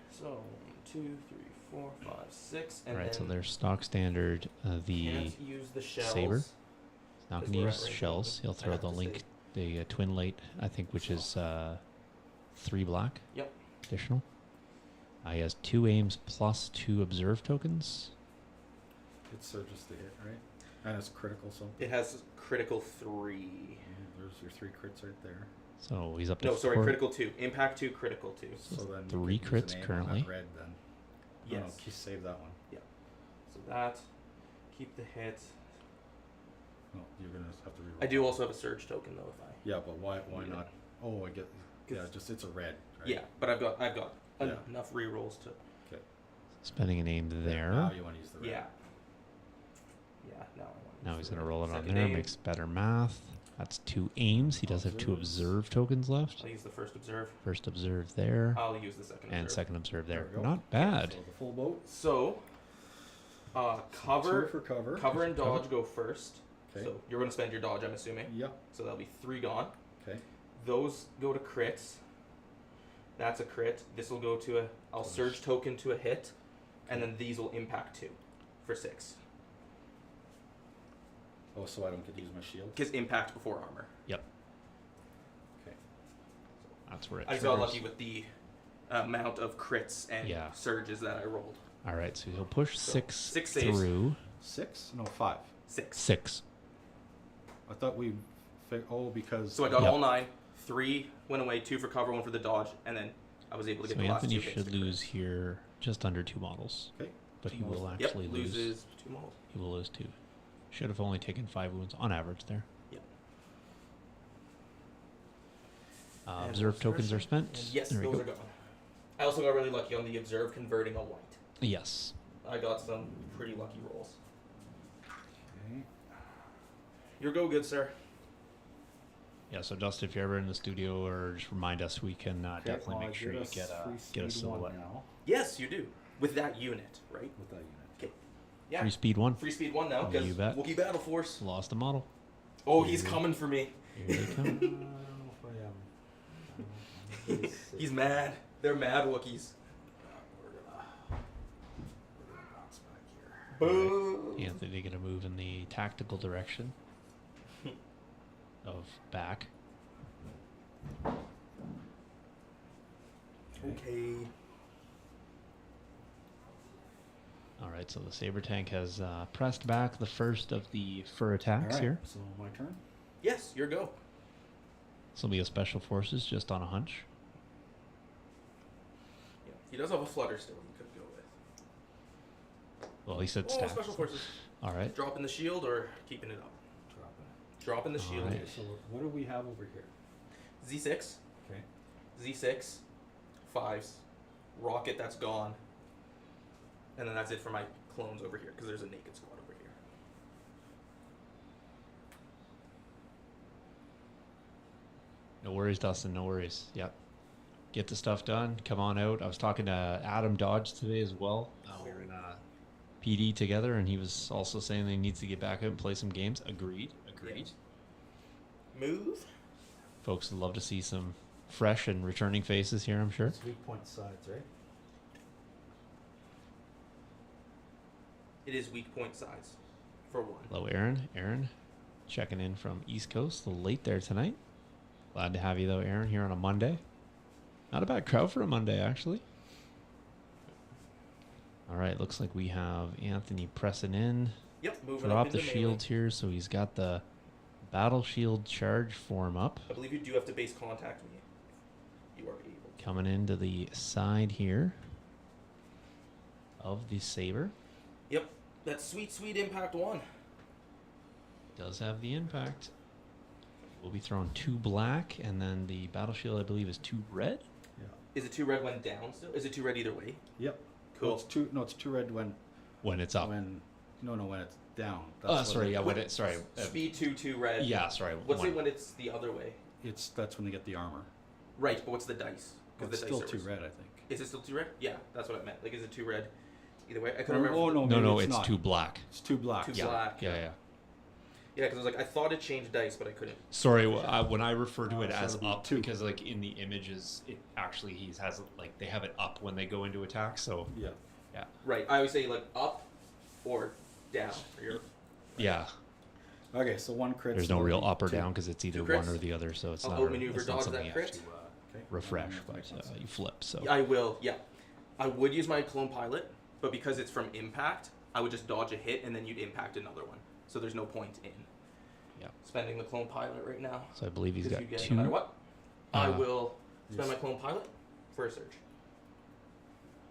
so 1, 2, 3, 4, 5, 6, and All right, then so there's stock standard. The can't use the shells. saber. He's not Because going to we're use at range shells. 11. He'll I throw have the to link, the twin light, I think, which is 3 black Yep. additional. He has 2 aims plus 2 observe tokens. It surges to hit, right? And it's critical something. It has critical 3. There's your 3 crits right there. So he's up to No, sorry, 4. critical 2. Impact 2, critical 2. So then 3 you could use crits an aim on currently. that red then. Yes. No, no, save that one. So that, keep the hit. No, you're gonna have to reroll. I do also have a surge token though if I. Yeah, but why Yeah. not? Oh, I get. Yeah, 'Cause- just it's a red. Right? Yeah, but I've got Yeah. enough rerolls to. Okay. Spending an aim there. Now you want to use the red. Yeah. Yeah. Now I want. Now he's going to roll it on Second there. aim. Makes better math. That's 2 aims. He does have 2 Observes. observe tokens left. I'll use the first observe. First observe there. I'll use the second And observe. second observe there. There we go. Not bad. So the full boat. So, cover, 2 for cover. cover and dodge go first. Okay. So you're going to spend your dodge, I'm assuming. Yep. So that'll be 3 gone. Okay. Those go to crits. That's a crit. This will go to a. I'll surge token to a hit, and then these will impact 2 for 6. Oh, so I don't get to use my shield. Because impact before armor. Yep. Okay. That's where it I just got triggers. lucky with the amount of crits and Yeah. surges that I rolled. All right, so he'll push So, 6 6 saves. through. 6? No, 5. 6. 6. I thought we. Because. So I got Yep. all 9. 3 went away, 2 for cover, 1 for the dodge, and then I was able to So get the last 2 Anthony hits should to crit. lose here just under 2 models. Okay. But he 2 will models. actually Yep, lose. loses 2 models. He will lose 2. Should have only taken 5 wounds on average there. Yep. Observe tokens are spent. And yes, There we those go. are gone. I also got really lucky on the observe converting a white. Yes. I got some pretty lucky rolls. Okay. Your go, good sir. Yeah, so Dustin, if you're ever in the studio, or just remind us, we can definitely make sure you get a silhouette. now Yes, you do. With that unit, right? with that unit. Okay. Yeah. Free speed 1. Free speed 1 now, because You bet. Wookiee Battle Force. Lost the model. Oh, he's coming for me. Here they I come. don't know if I am. He's mad. They're mad Wookiees. We're gonna bounce back here. Boo. Anthony going to move in the tactical direction of back. Okay. All right, so the Saber Tank has pressed back the first of the fur attacks All right, here. so my turn. Yes, your go. This will be a Special Forces just on a hunch. Yeah. He does have a flutter still he could go with. Well, he said Oh, stats. special forces. All right. Dropping the shield or keeping it up? Dropping it. Dropping the shield. Alright. Okay, so what do we have over here? Z6. Okay. Z6. 5s. Rocket, that's gone. And then that's it for my clones over here, because there's a naked squad over here. No worries, Dustin. No worries. Yep. Get the stuff done. Come on out. I was talking to Adam Dodge today as well. We were in PD together, and he was also saying that he needs to get back out and play some games. Agreed. Agreed. Move. Folks would love to see some fresh and returning faces here, I'm sure. It's weak point sides, right? It is weak point size for 1. Hello, Aaron. Aaron, checking in from East Coast. A little late there tonight. Glad to have you, though, Aaron, here on a Monday. Not a bad crowd for a Monday, actually. All right, looks like we have Anthony pressing in. Yep, moving Drop up the into shields here, so he's got the battle shield charge form up. I believe you do have to base contact me. You are able. Coming into the side here of the Saber. Yep, that sweet, sweet impact 1. Does have the impact. We'll be throwing 2 black, and then the battle shield, I believe, is 2 red. Yeah. Is it 2 red when down still? Is it 2 red either way? Yep. Cool. Well, it's two. No, it's 2 red when When it's up. when it's down. Oh, what sorry. it- Yeah, when it. Sorry. Speed 2 red. Yeah, sorry. What's one. it when it's the other way? That's when they get the armor. Right, but what's the dice? Well, the it's dice still are 2 worse. red, I think. Is it still 2 red? Yeah, that's what I meant. Like, is it 2 red? Either way, I couldn't remember. Oh no, No, maybe no, it's it's not. 2 black. It's 2 black. Two Yeah, black. yeah. Yeah, because I was like, I thought it changed dice, but I couldn't. Sorry, when I refer to it So as it'll be up, 2. because like in the images, it actually has like they have it up when they go into attack. So Yeah. yeah, Right, I always say like up or down for your. yeah. Okay, so 1 crit. There's so no real it'll be up or 2. down because it's either 2 crits. one or the other. So it's I'll not. outmaneuver It's not dodge something that you crit. have to Okay. refresh, That but makes sense. you flip. So I will, yeah. I would use my clone pilot, but because it's from impact, I would just dodge a hit and then you'd impact another one. So there's no point in yeah. spending the clone pilot right now. So I believe he's Because got you get it 2. no matter what. I Uh, will spend yes. my clone pilot for a surge.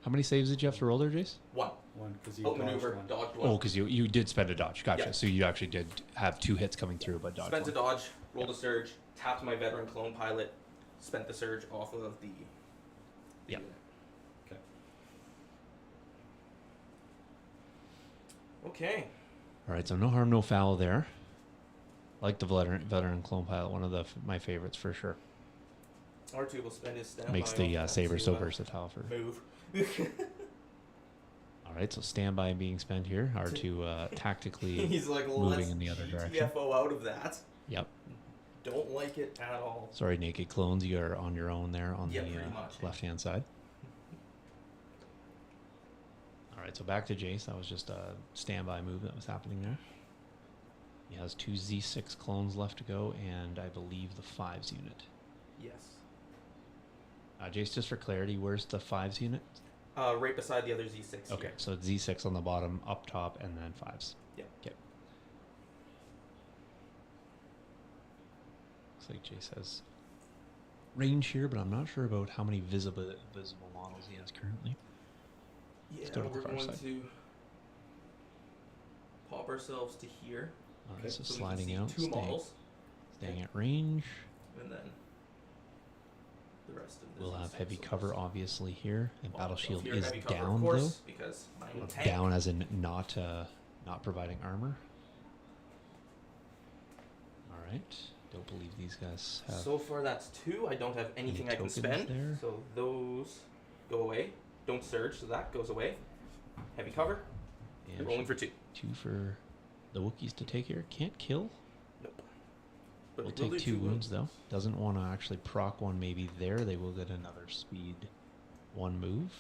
How many saves did you have to roll there, Jace? 1. 1 because you Outmaneuver, dodged 1. dodged 1. Oh, because you did spend a dodge. Gotcha. Yeah. So you actually did have 2 hits coming through, but dodge. Spent a one. dodge, rolled a surge, tapped my veteran clone pilot, spent the surge off of the Yeah. unit. Okay. Okay. All right, so no harm, no foul there. I like the veteran clone pilot, one of my favorites for sure. R2 will spend his standby. Makes the on Saber to, so versatile for. Move. All right, so standby being spent here. R2 tactically He's like, moving let's in the other direction. GTFO out of that. Yep. Don't like it at all. Sorry, naked clones, you are on your own there on Yeah, the pretty much. left-hand side. All right, so back to Jace. That was just a standby move that was happening there. He has 2 Z6 clones left to go, and I believe the 5s unit. Yes. Jace, just for clarity, where's the 5s unit? Right beside the other Z6. Okay, here. so it's Z6 on the bottom, up top, and then 5s. Yeah. Okay. Looks like Jace has range here, but I'm not sure about how many visible models he has currently. Yeah, go to the we're far going side. to pop ourselves to here. All right, Okay, so So sliding we can out, see 2 models. staying at range. And then the interested in this. We'll have Z6, heavy so cover this- obviously here, and well, battle so shield here, is heavy cover, down of though. course, because I'm tank. Down as in not providing armor. All right. Don't believe these guys have. So far, that's 2. I don't have anything I can tokens spend, there? so those go away. Don't surge, so that goes away. Heavy cover. and Rolling for 2. 2 for the Wookiees to take here. Can't kill. Nope. We'll we'll do take 2 wounds though. Doesn't want to actually proc one maybe there. They will get another speed 1 move.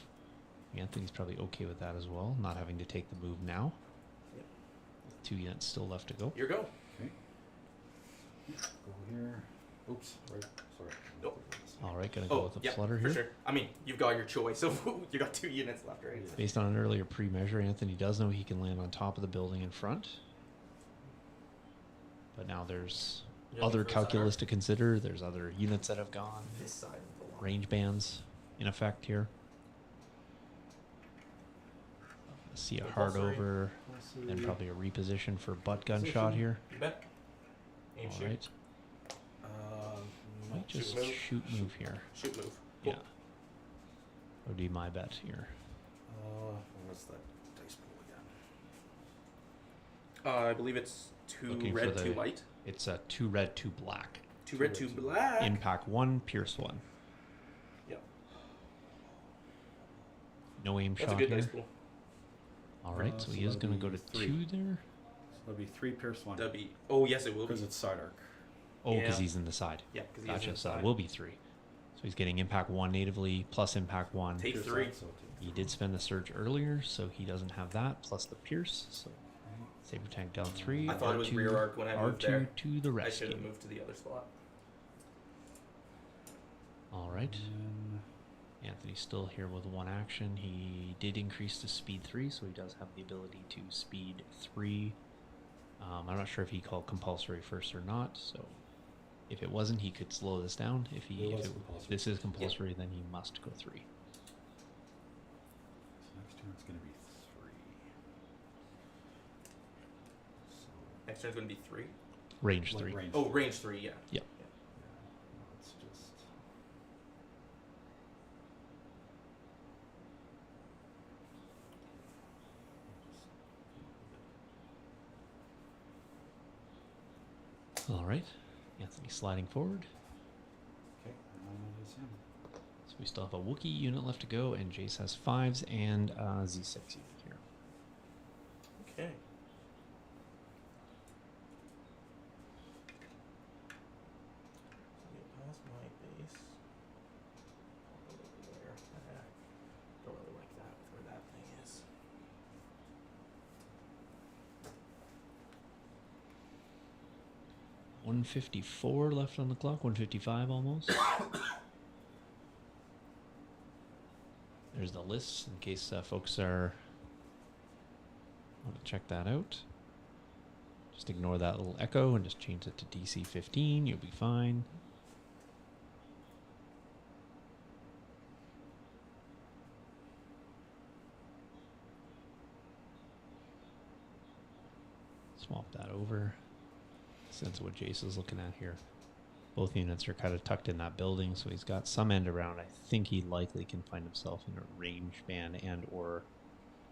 Anthony's probably okay with that as well, not having to take the move now. Yep. 2 units still left to go. Your go. Okay. Go here. Oops. Right. Sorry. Nope. All right, gonna go with the yeah, flutter for here. sure. I mean, you've got your choice. So you got 2 units left, right? Yeah. Based on an earlier pre-measure, Anthony does know he can land on top of the building in front. But now there's You're other looking for a calculus side to consider. There's other units that have gone. arc? This side of the line. Range bands in effect here. See a hard Compulsory. over and probably a reposition for butt gunshot here. You bet. Aim All shoot. right. No. Might just Shoot move. shoot move here. Shoot move. Cool. Yeah. Would be my bet here. What's that dice pool again? I believe it's 2 Looking for red, the- 2 white. It's a 2 red, 2 black. 2 red, 2 black. Impact 1, pierce 1. Yep. No aim That's a shot good here. dice pool. All right, so So he is that'll going to go be to 3. 2 there. So that'll be 3 pierce 1. That'd be. Oh yes, it will be. Because it's side arc. Oh, because Yeah. he's in the side. Yeah, because he's Gotcha. So inside. that will be 3. So he's getting impact 1 natively plus impact 1. Take Pierce 3. out, so He did spend the surge earlier, so he doesn't have that plus the pierce. So saber tank down 3. I thought it was R2 rear arc when I moved R2 there. to the I should have rescue. moved to the other spot. All right. And Anthony's still here with 1 action. He did increase to speed 3, so he does have the ability to speed 3. I'm not sure if he called compulsory first or not, so if it wasn't, he could slow this down. If compulsory. this is compulsory, then he must go 3. so next turn it's going to be 3. So Next turn's going to be 3. Range like 3. range. Oh, range 3. Yeah. Yeah. Let's just. All right. Anthony sliding forward. Okay, and that is him. So we still have a Wookiee unit left to go, and Jace has 5s and Z6 unit here. Okay. So get past my base. I'll go over there. Don't really like that with where that thing is. $154 left on the clock, 155 almost. There's the list in case folks want to check that out. Just ignore that little echo and just change it to DC 15. You'll be fine. Swap that over. Sense of what Jace is looking at here. Both units are kind of tucked in that building, so he's got some end around. I think he likely can find himself in a range band and or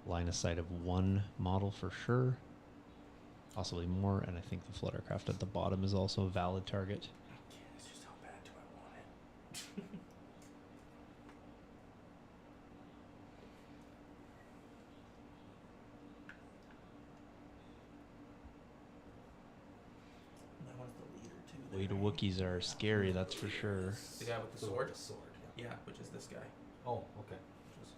line of sight of 1 model for sure. Possibly more, and I think the fluttercraft at the bottom is also a valid target. Yeah, it's just how bad do I want it? That one's the leader too. Way to Wookiees are scary, that's for sure. The guy with the So sword? the sword. Yeah. Yeah, which is this guy. Oh, okay. Which is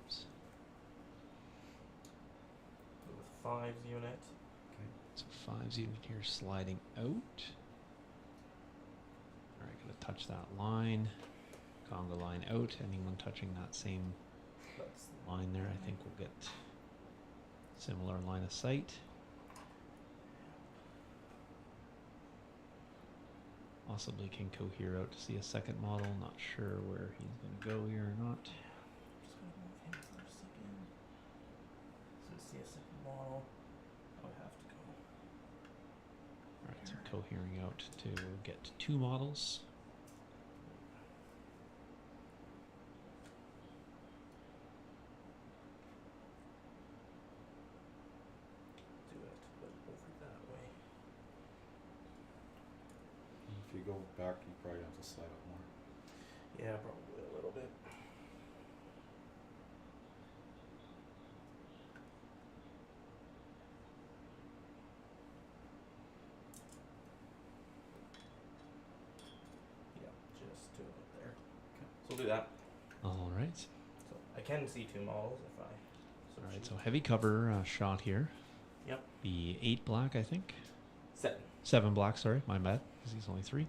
Oops. go with 5's unit. Okay. So 5's unit here sliding out. Alright, gonna touch that line. Conga line out. Anyone touching that same That's line there, I think we'll get similar line of sight. Possibly can cohere out to see a second model. Not sure where he's going to go here or not. just gonna go with him for a second. So to see a second model, I would have to go. cohering out to get 2 models. Do it, but over that way. If you go back, you probably have to slide up more. Yeah, probably a little bit. Yeah, just to it there. Okay. So we'll do that. All right. So I can see 2 models if I. All right. So heavy cover shot here. Yep. Be 8 black, I think. 7. 7 black. Sorry, my bad. Because he's only 3.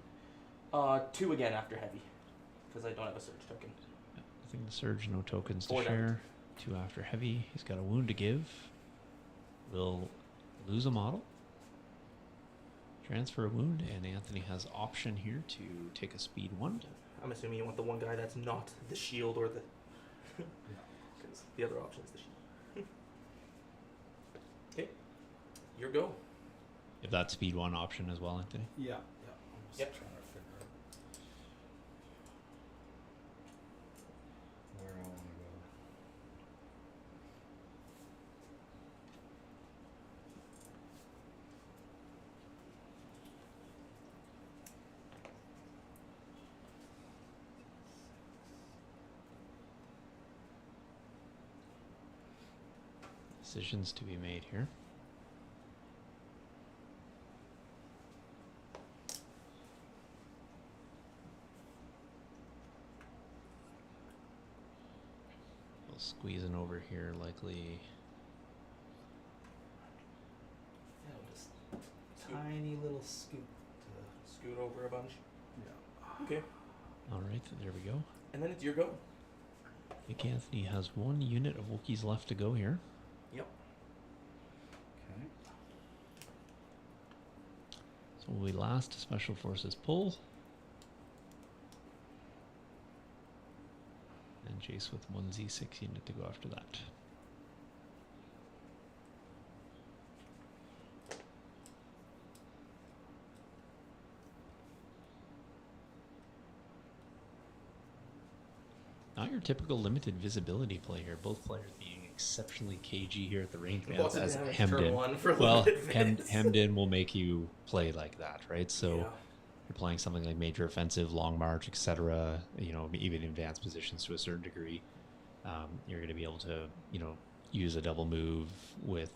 2 again after heavy, because I don't have a surge token. Yeah, I think the surge, no tokens to 4 down. share. 2 after heavy. He's got a wound to give. Will lose a model. Transfer a wound, and Anthony has option here to take a speed 1. I'm assuming you want the one guy that's not the shield or the. Because the other option is the shield. Okay, your go. If that's speed 1 option as well, Anthony. Yeah. I'm just Yep. trying to figure out where I want to go. Decisions to be made here. We'll squeeze in over here, likely. Yeah, just Tiny little scoop scoot over a bunch. yeah. Okay, All right, there we go. and then it's your go. I think Anthony has 1 unit of Wookiees left to go here. Yep. Okay. So we last Special Forces pull. And Jace with 1 Z6 unit to go after that. Not your typical limited visibility play here. Both players being exceptionally cagey here at the range bands Lots of as damage, hemmed turn in. 1 for Well, limited vids. hemmed in will make you play like that, right? So Yeah. you're playing something like major offensive, long march, etc. You know, even advanced positions to a certain degree. You're going to be able to, use a double move with,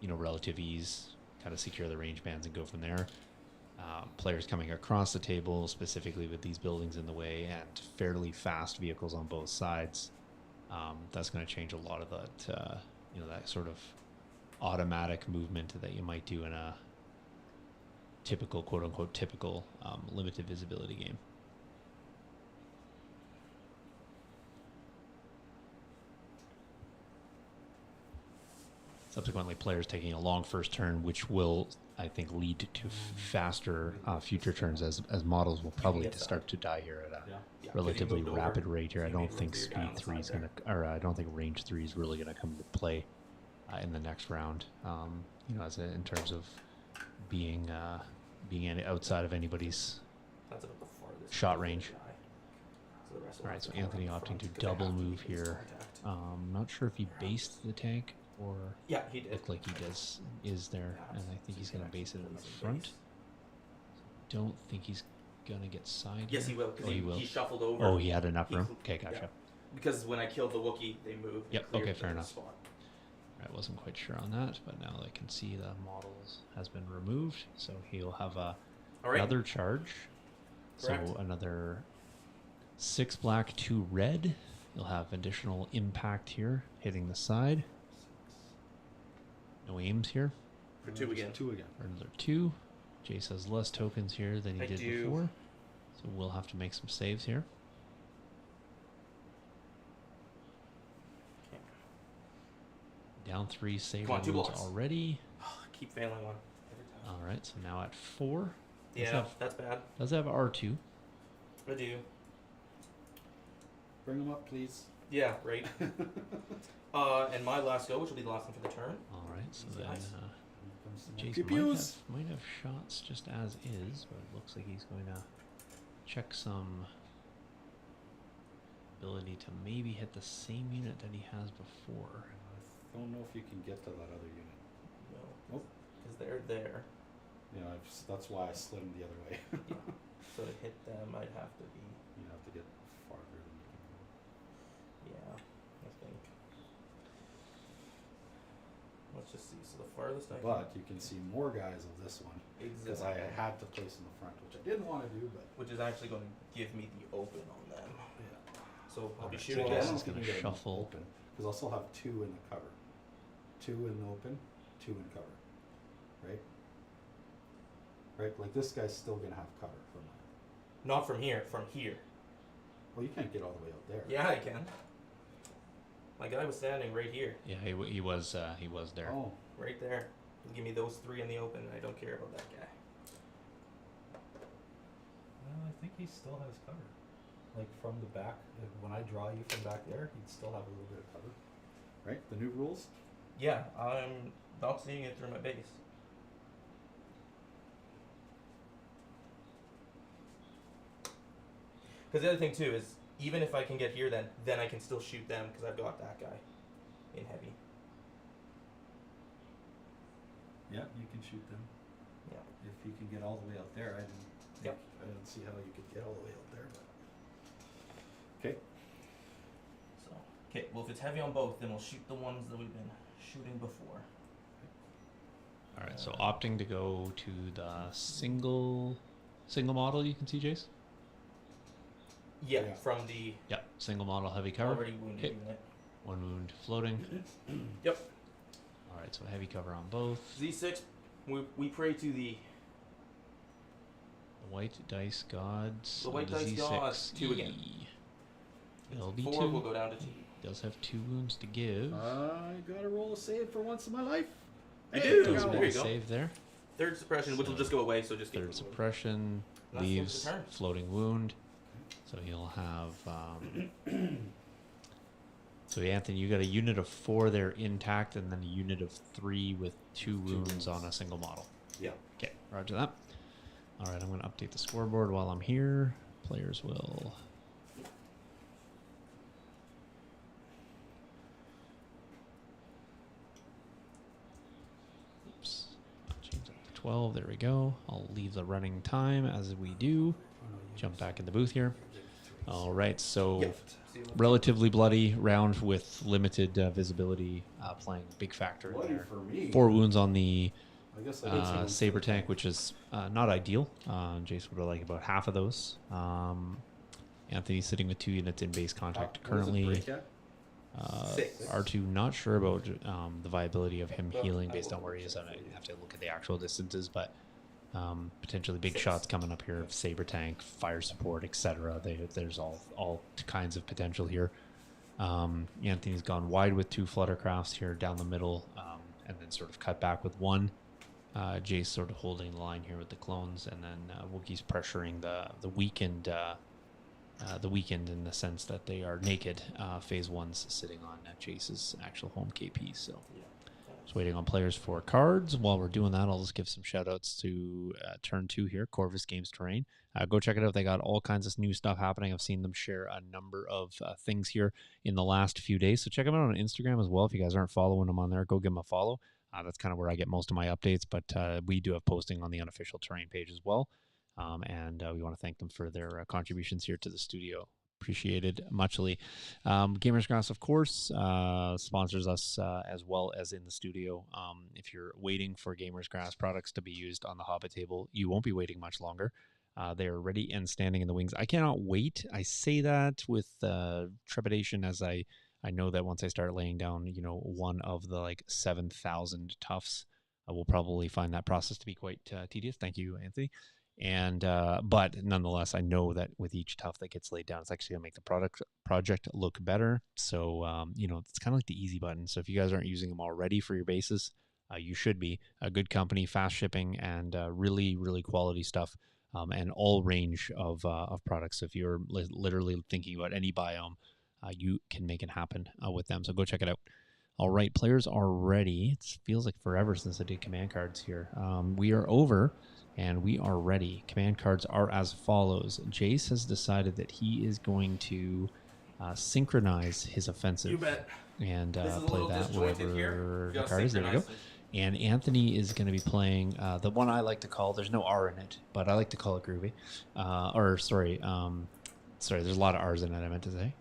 relative ease, kind of secure the range bands and go from there. Players coming across the table, specifically with these buildings in the way and fairly fast vehicles on both sides. That's going to change a lot of that, that sort of automatic movement that you might do in a typical, quote unquote, typical limited visibility game. Subsequently, players taking a long first turn, which will, I think, lead to faster future turns as models will probably get that. start to die here at a Yeah, relatively 'cause you moved rapid over. rate here. I You don't made room think for your guy on speed the 3 is side going to, or I don't think range 3 is really going to come into play in the next round. In terms of being outside of anybody's That's about the farthest shot you can range. die. So the rest will All right, have so to come Anthony up opting front to 'cause they have double to move make this here. contact. Not sure if he based the tank or Yeah, he did. looked like he is there, Yeah, and I so think he's he's going to gonna base it in the place front. base. Don't think he's going to get side. Yes, he here. will. Because Oh, he will. he shuffled over. Oh, he had enough He room. cl- Okay, gotcha. yeah. Because when I killed the Wookiee, they moved. and Yep, cleared okay, the fair enough. Spot. I wasn't quite sure on that, but now I can see the models has been removed, so he'll have All right. another charge. Correct. So another 6 black, 2 red. You'll have additional impact here, hitting the side. No aims here. For 2 again. 2 again. For another 2. Jace has less tokens here than he I did do. before. So we'll have to make some saves here. Okay. Down 3 saber Come on, 2 wounds blocks. already. Oh, I keep failing on every time. All right, so now at 4. Yeah, that's bad. Does have R2. I do. Bring them up, please. Yeah, right. And my last go, which will be the last one for the turn. All right, so Easy then eyes. Here comes some Jace Pew pews. might have shots just as is, but it looks like he's going to check some ability to maybe hit the same unit that he has before. I don't know if you can get to that other unit. No. Oh. Because they're there. Yeah, that's why I slid him the other way. Yeah. So to hit them, I'd have to be. You have to get farther than you can Yeah, I think. Let's just see. So the farthest I go. But you can see more guys of this one. Because I Exactly. had to place in the front, which I didn't want to do, but. Which is actually going to give me the open on them. Yeah. So I'll be Alright, shooting so I Jace them. is gonna shuffle. open because I'll still have 2 in the cover, 2 in the open, 2 in cover, right? Right, like this guy's still gonna have cover from that. Not from here, from here. Well, you can't get all the way out there. Yeah, I can. My guy was standing right here, Yeah, he was there. Oh, right there. You give me those 3 in the open, and I don't care about that guy. well, I think he still has cover. Like from the back, when I draw you from back there, he'd still have a little bit of cover. Right, the new rules. Yeah, I'm not seeing it through my base. Because the other thing too is, even if I can get here, then I can still shoot them because I've got that guy in heavy. Yeah, you can shoot them Yeah. if you can get all the way out there. Yep. I didn't see how you could get all the way out there. But. Okay. So okay, well if it's heavy on both, then we'll shoot the ones that we've been shooting before. All right, so opting to go to the single model, you can see, Jace. Yeah, Yeah. from the Yep, single model, heavy cover. already wounded Hit. unit. 1 wound floating. Yep. All right, so heavy cover on both. Z6, we pray to the White dice gods. The white on dice Z6. gods, 2 again. It'll be 4 2. will go down to 2. Does have 2 wounds to give. I gotta roll a save for once in my life. I Hey, do. Does there roll you a go. save there. Third suppression, which will just go away, so just get Third the wound. suppression That's leaves the turn. floating wound. So he'll have. So Anthony, you got a unit of 4 there intact, and then a unit of 3 with 2 wounds on a single model. Yeah. Okay, roger that. All right, I'm going to update the scoreboard while I'm here. Players will. Oops. I'll change that to 12. There we go. I'll leave the running time as we do. Jump back in the booth here. All right, so Yep. See you later. relatively bloody round with limited visibility, playing a big factor in Bloody there. for me. 4 wounds on the I guess I did see one saber for- tank, which is not ideal. Jace would have liked about half of those. Anthony's sitting with 2 units in base contact What does it currently. break at? 6. R2 not sure about the viability of him healing based on where he is. I have to look at the actual distances, but potentially big 6. shots coming up here. Saber tank, fire support, etc. There's all kinds of potential here. Anthony's gone wide with 2 fluttercrafts here down the middle, and then sort of cut back with 1. Jace sort of holding the line here with the clones, and then Wookiee's pressuring the weakened. The weakened in the sense that they are naked. Phase 1's sitting on Jace's actual home KP. So Yeah. just waiting on players for cards. While we're doing that, I'll just give some shout outs to turn 2 here, Corvus Games Terrain. Go check it out. They got all kinds of new stuff happening. I've seen them share a number of things here in the last few days. So check them out on Instagram as well. If you guys aren't following them on there, go give them a follow. That's kind of where I get most of my updates, but we do have posting on the unofficial terrain page as well. And we want to thank them for their contributions here to the studio. Appreciated muchly. Gamers Grass, of course, sponsors us as well as in the studio. If you're waiting for Gamers Grass products to be used on the Hobbit table, you won't be waiting much longer. They are ready and standing in the wings. I cannot wait. I say that with trepidation, as I know that once I start laying down, one of the like 7,000 tufts, I will probably find that process to be quite tedious. Thank you, Anthony. And but nonetheless, I know that with each tuft that gets laid down, it's actually gonna make the project look better. So it's kind of like the easy button. So if you guys aren't using them already for your bases, you should be. A good company, fast shipping, and really, really quality stuff, and all range of products. So if you're literally thinking about any biome, you can make it happen with them. So go check it out. All right, players are ready. It feels like forever since I did command cards here. We are over, and we are ready. Command cards are as follows. Jace has decided that he is going to synchronize his offensive. You bet. And This is a play little that disjointed here. wherever You the gotta card is. There we go. synchronize And Anthony is going to be playing the one I like to call, there's no R in it, but I like to call it groovy. Sorry, there's a lot of R's in it, I meant to say.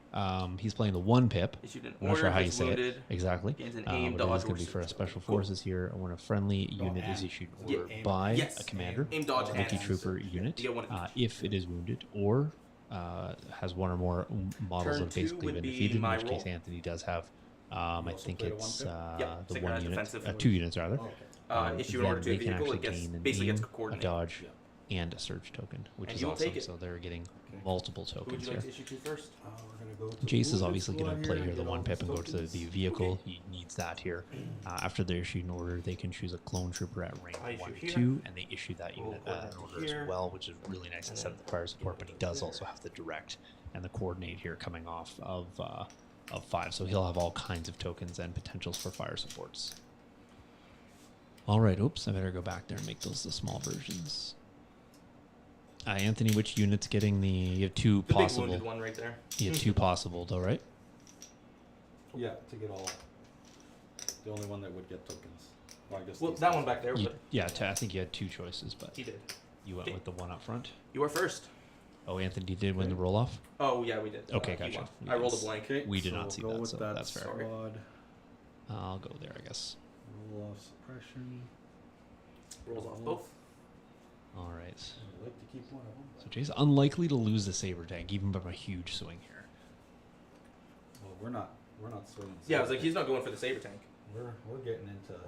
He's playing the 1 Pip. Issued an I'm not order, sure how you gets say wounded, it exactly. gains an But aim, it dodge, is going to be or for a surge. special Cool. forces here. When a friendly Oh, unit is and- issued Yeah, order aim. by Yes. a commander, Aim, dodge, a and Wookiee Trooper surge. unit, You get one of each. if it is wounded or has one or more models Turn have two basically would been be defeated, in my which case roll. Anthony does have, I also think played a it's 1 Yep, the synchronized 1 unit, defensive. 2 units rather. Oh, okay. Issue an order to a Then they can vehicle, actually it gets gain an basically gets aim, a a coordinate. dodge, Yeah. and a surge token, which And is you'll awesome. take it. So they're getting Okay. multiple Who would tokens you like here. to issue to first? We're gonna go to Jace is wounded obviously going squad to play here and the get 1 all pip and these go to tokens. the vehicle. Okay. He needs that here. After they're issued an order, they can choose a clone trooper at rank I issue 1 here. 2, and they issue that Roll unit coordinate an order here. as well, which is really nice And instead of then the fire support. But he does also have the direct and the coordinate here coming off of 5, so he'll have all kinds of tokens and potentials for fire supports. All right, oops, I better go back there and make those the small versions. Anthony, which unit's getting the? You have 2 The big possible. wounded one right there. You have 2 possible, though, right? Yeah, to get all. The only one that would get tokens. Well, I guess Well, these that guys. one back there. You, But yeah, I think you had 2 choices, but he did. you went Okay. with the one up front. You are first. Oh, Anthony did win the Okay. roll off. Oh yeah, we did. Okay, he gotcha. won. You I rolled a guys- blank. Okay, We did so not we'll see go that, with so that that's fair. squad. I'll go there, I guess. Roll off suppression. Rolls off both. All right. I'd like to keep one of them. So Jay's unlikely to lose the saber tank, even from a huge swing here. Well, we're not swinging. Yeah, I was like, he's not going for the saber tank. We're getting into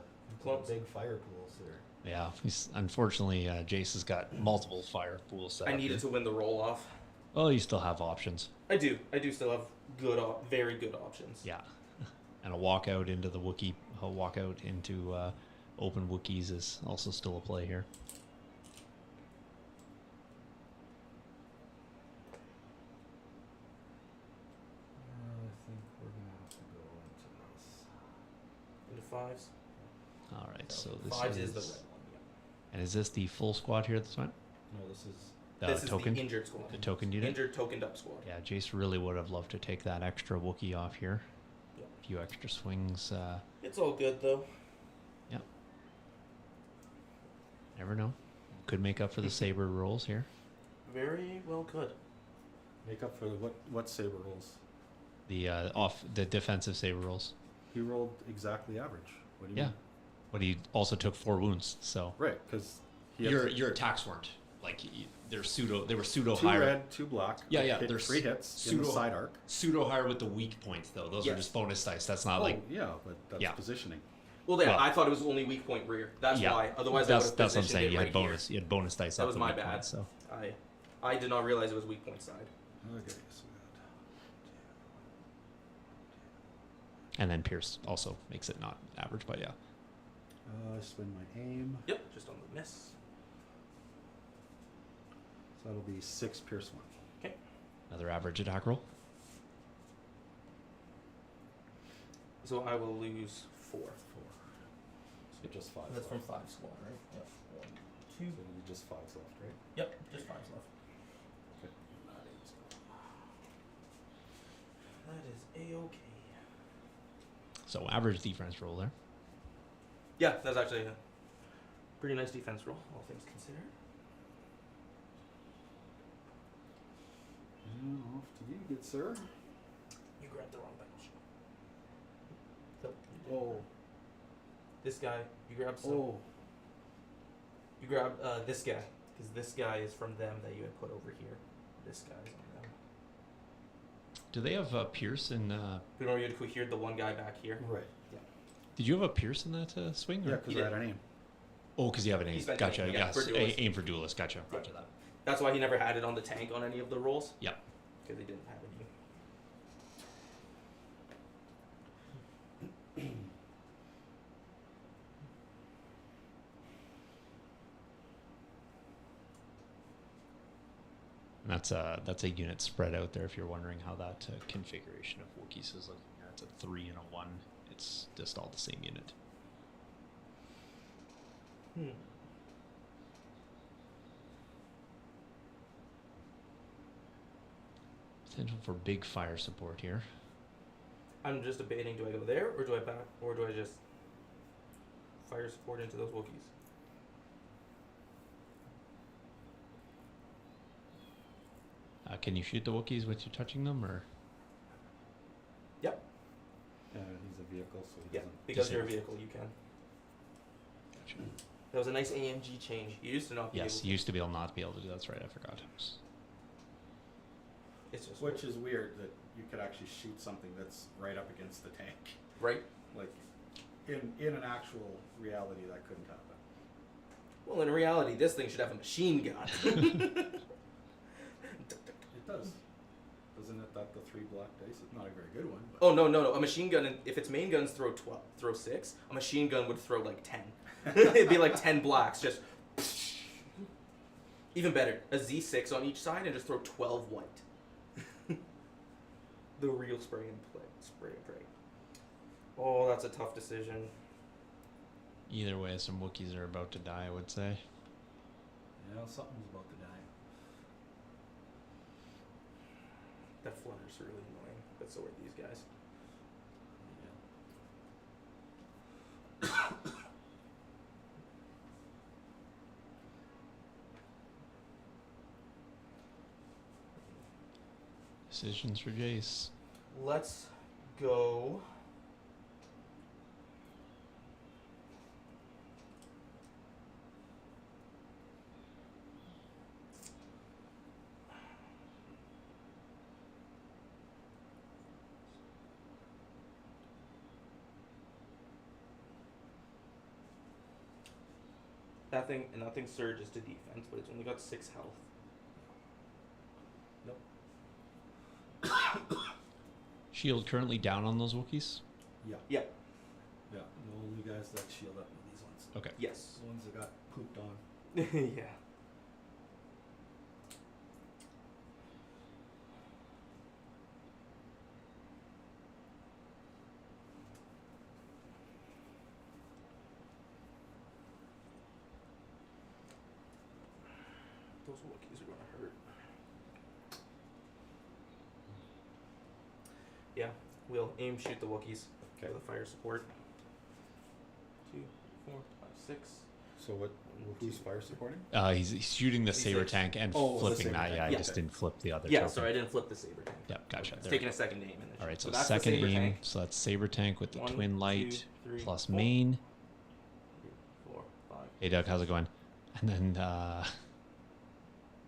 Close. big fire pools here. Yeah, unfortunately, Jace has got multiple fire pools set I up needed here. to win the roll off. Oh, you still have options. I do still have very good options. Yeah. And a walkout into the Wookiee, a walkout into open Wookiees is also still a play here. I think we're gonna have to go into this. Into 5s. All right, so this 5s is is the red one. Yeah. And is this the full squad here this time? No, this is. This is token? the injured squad. The token unit? Injured tokened up squad. Yeah, Jace really would have loved to take that extra Wookiee off here. Yeah. A few extra swings. It's all good though. Yeah. Never know. Could make up for the saber rolls here. Very well could. Make up for what saber rolls? The defensive saber rolls. He rolled exactly average. What do you Yeah. mean? But he also took 4 wounds, so Right, because your attacks weren't like they were pseudo 2 higher. red, 2 black. Yeah, yeah, Hit they're 3 hits in the pseudo- side arc. Pseudo higher with the weak points though. Those are Yes. just bonus dice. That's not Oh, like yeah, but that's Yeah. positioning. Well, yeah, Well- I thought it was only weak point rear. That's yeah. why. Otherwise, that's I would have what I'm positioned saying. it You right had bonus. You had bonus dice. That up was the my weak bad. points, so I did not realize it was weak point side. Okay, so and then Pierce also makes it not average, but yeah. spend my aim. Yep, just on the miss. So that'll be 6 pierce 1. Okay. Another average attack roll. So I will lose 4. 4. So just 5. That's from left. 5 squad, right? Yep. 1, 2. So you just 5s left, right? Yep, just 5s left. Okay. That is a-okay. So average defense roll there. Yeah, that's actually a pretty nice defense roll, all things considered. And off to you, good sir. You grabbed the wrong battleship. Nope, you didn't. Oh, This guy, you grabbed some. oh. You grabbed this guy, because this guy is from them that you had put over here. This guy's on them. Do they have Pierce in? Remember you had cohered the one guy back here? Right. Did you have a Pierce in that swing? Yeah, Or? because He I had did. an aim. Oh, because you have an He aim. spent Gotcha. aim, yeah, Yes, for duelist. aim for duelist. Gotcha. Gotcha that. That's why he never had it on the tank on any of the rolls. Yep. Because he didn't have any. And that's a unit spread out there. If you're wondering how that configuration of Wookiees is looking, that's a 3 and a 1 It's just all the same unit. Potential for big fire support here. I'm just debating, do I go there, or do I just fire support into those Wookiees? Can you shoot the Wookiees with you touching them, or? Yep. He's a vehicle, so he Yeah, doesn't. because you're a Disabled. vehicle, you can. Gotcha. That was a nice AMG change. You used to not be able Yes, to. you used to be able not to be able to do that. That's right, I forgot. It's just Which is weird that you could actually shoot something that's right up against the tank. right. Like, in an actual reality, that couldn't happen. Well, in reality, this thing should have a machine gun. It does. Isn't it that the 3 black dice? It's not a very good one. But Oh no! A machine gun. If its main guns throw 6, a machine gun would throw like 10. It'd be like 10 blacks, just. Even better, a Z6 on each side and just throw 12 white. The real spray and pray. Oh, that's a tough decision. Either way, some Wookiees are about to die, I would say. yeah, something's about to die. That flutter's really annoying, but so are these guys. Decisions for Jace. Let's go. Nothing surges to defense, but it's only got 6 health. Shield currently down on those Wookiees? Yeah. Yeah. Yeah. The only guys that shield up are these ones. Okay. Yes. The ones that got pooped on. Yeah. Those Wookiees are gonna hurt. Yeah, we'll aim shoot the Wookiees Okay. for the fire support. 2, 4, 5, 6. So what? Who's fire supporting? He's shooting the He's saber like- tank and Oh, the flipping saber that. tank. Yeah, I Yeah. just didn't flip the other Yeah, token. sorry, I didn't flip the saber tank. Yep, gotcha. It's There. taking a second aim. All right, so that's the second saber aim. tank. So that's saber tank with the 1, twin 2, light 3, plus 4. main. 3, 4, 5. Hey Doug, how's it going? And then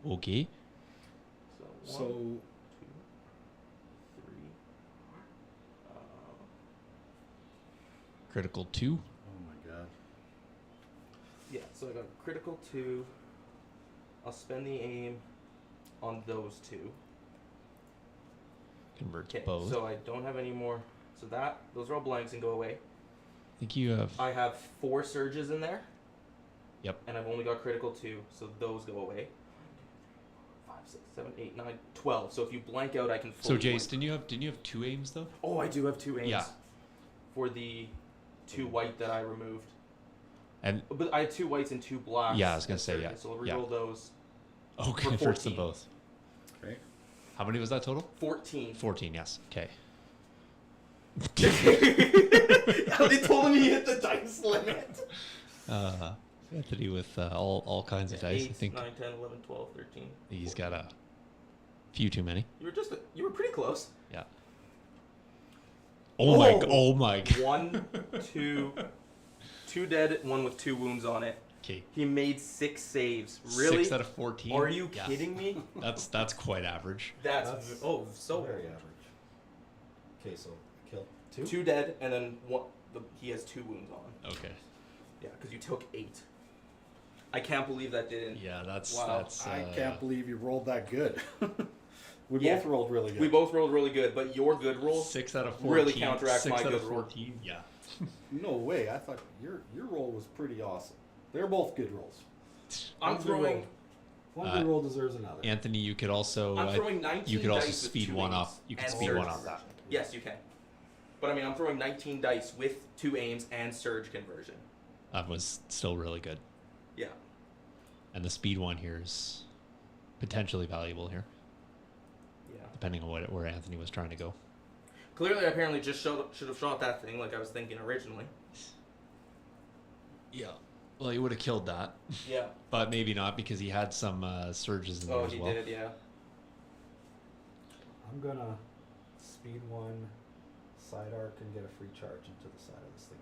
okay. So 1, So 2, 3. Critical 2. oh my god. Yeah, so I got critical 2. I'll spend the aim on those 2. Converts Okay, both. so I don't have any more. So those are all blanks and go away. I think you have. I have 4 surges in there. Yep. And I've only got critical 2, so those go away. 5, 6, 7, 8, 9, 12. So if you blank out, I can So fully Jace, blank. didn't you have 2 aims though? Oh, I do have 2 aims. Yeah. For the 2 white that I removed. And But I had 2 whites and 2 blacks. Yeah, I was gonna as say, yeah. surges, So I'll Yeah. reroll those. oh, For converts 14. them both. Okay. How many was that total? 14. 14. Yes. Okay. They told him he hit the dice limit. Anthony with all kinds of dice. 8, I think 9, 10, 11, 12, 13. he's got a few too many. You were pretty close. Yeah. Oh my! Oh! Oh my! 1, 2, 2 dead, 1 with 2 wounds on it. Okay. He made 6 saves. Really? 6 out of 14. Are you Yeah. kidding me? That's quite average. That's so very average. Okay, so kill 2. 2 dead, and then he has 2 wounds on. Okay. Yeah, because you took 8. I can't believe that didn't. Yeah, that's Wow. that's. I can't believe you rolled that good. We Yeah. both rolled really good. We both rolled really good, but your good roll 6 out of 14. really counteracts 6 my out good of roll. 14. Yeah. No way. I thought your roll was pretty awesome. They're both good rolls. I'm One's a throwing. roll. One good roll deserves another. Anthony, you could also I'm throwing 19 you could also dice with speed 2 one aims up. You could and speed one surges. up. Yes, you can. But I mean, I'm throwing 19 dice with 2 aims and surge conversion. That was still really good. Yeah. And the speed one here is potentially valuable here, Yeah. depending on where Anthony was trying to go. Clearly, I apparently just should have shot that thing like I was thinking originally. Yeah. Well, he would have killed that. Yeah. But maybe not, because he had some surges in there Oh, as he well. did, yeah. I'm gonna speed 1, side arc, and get a free charge into the side of this thing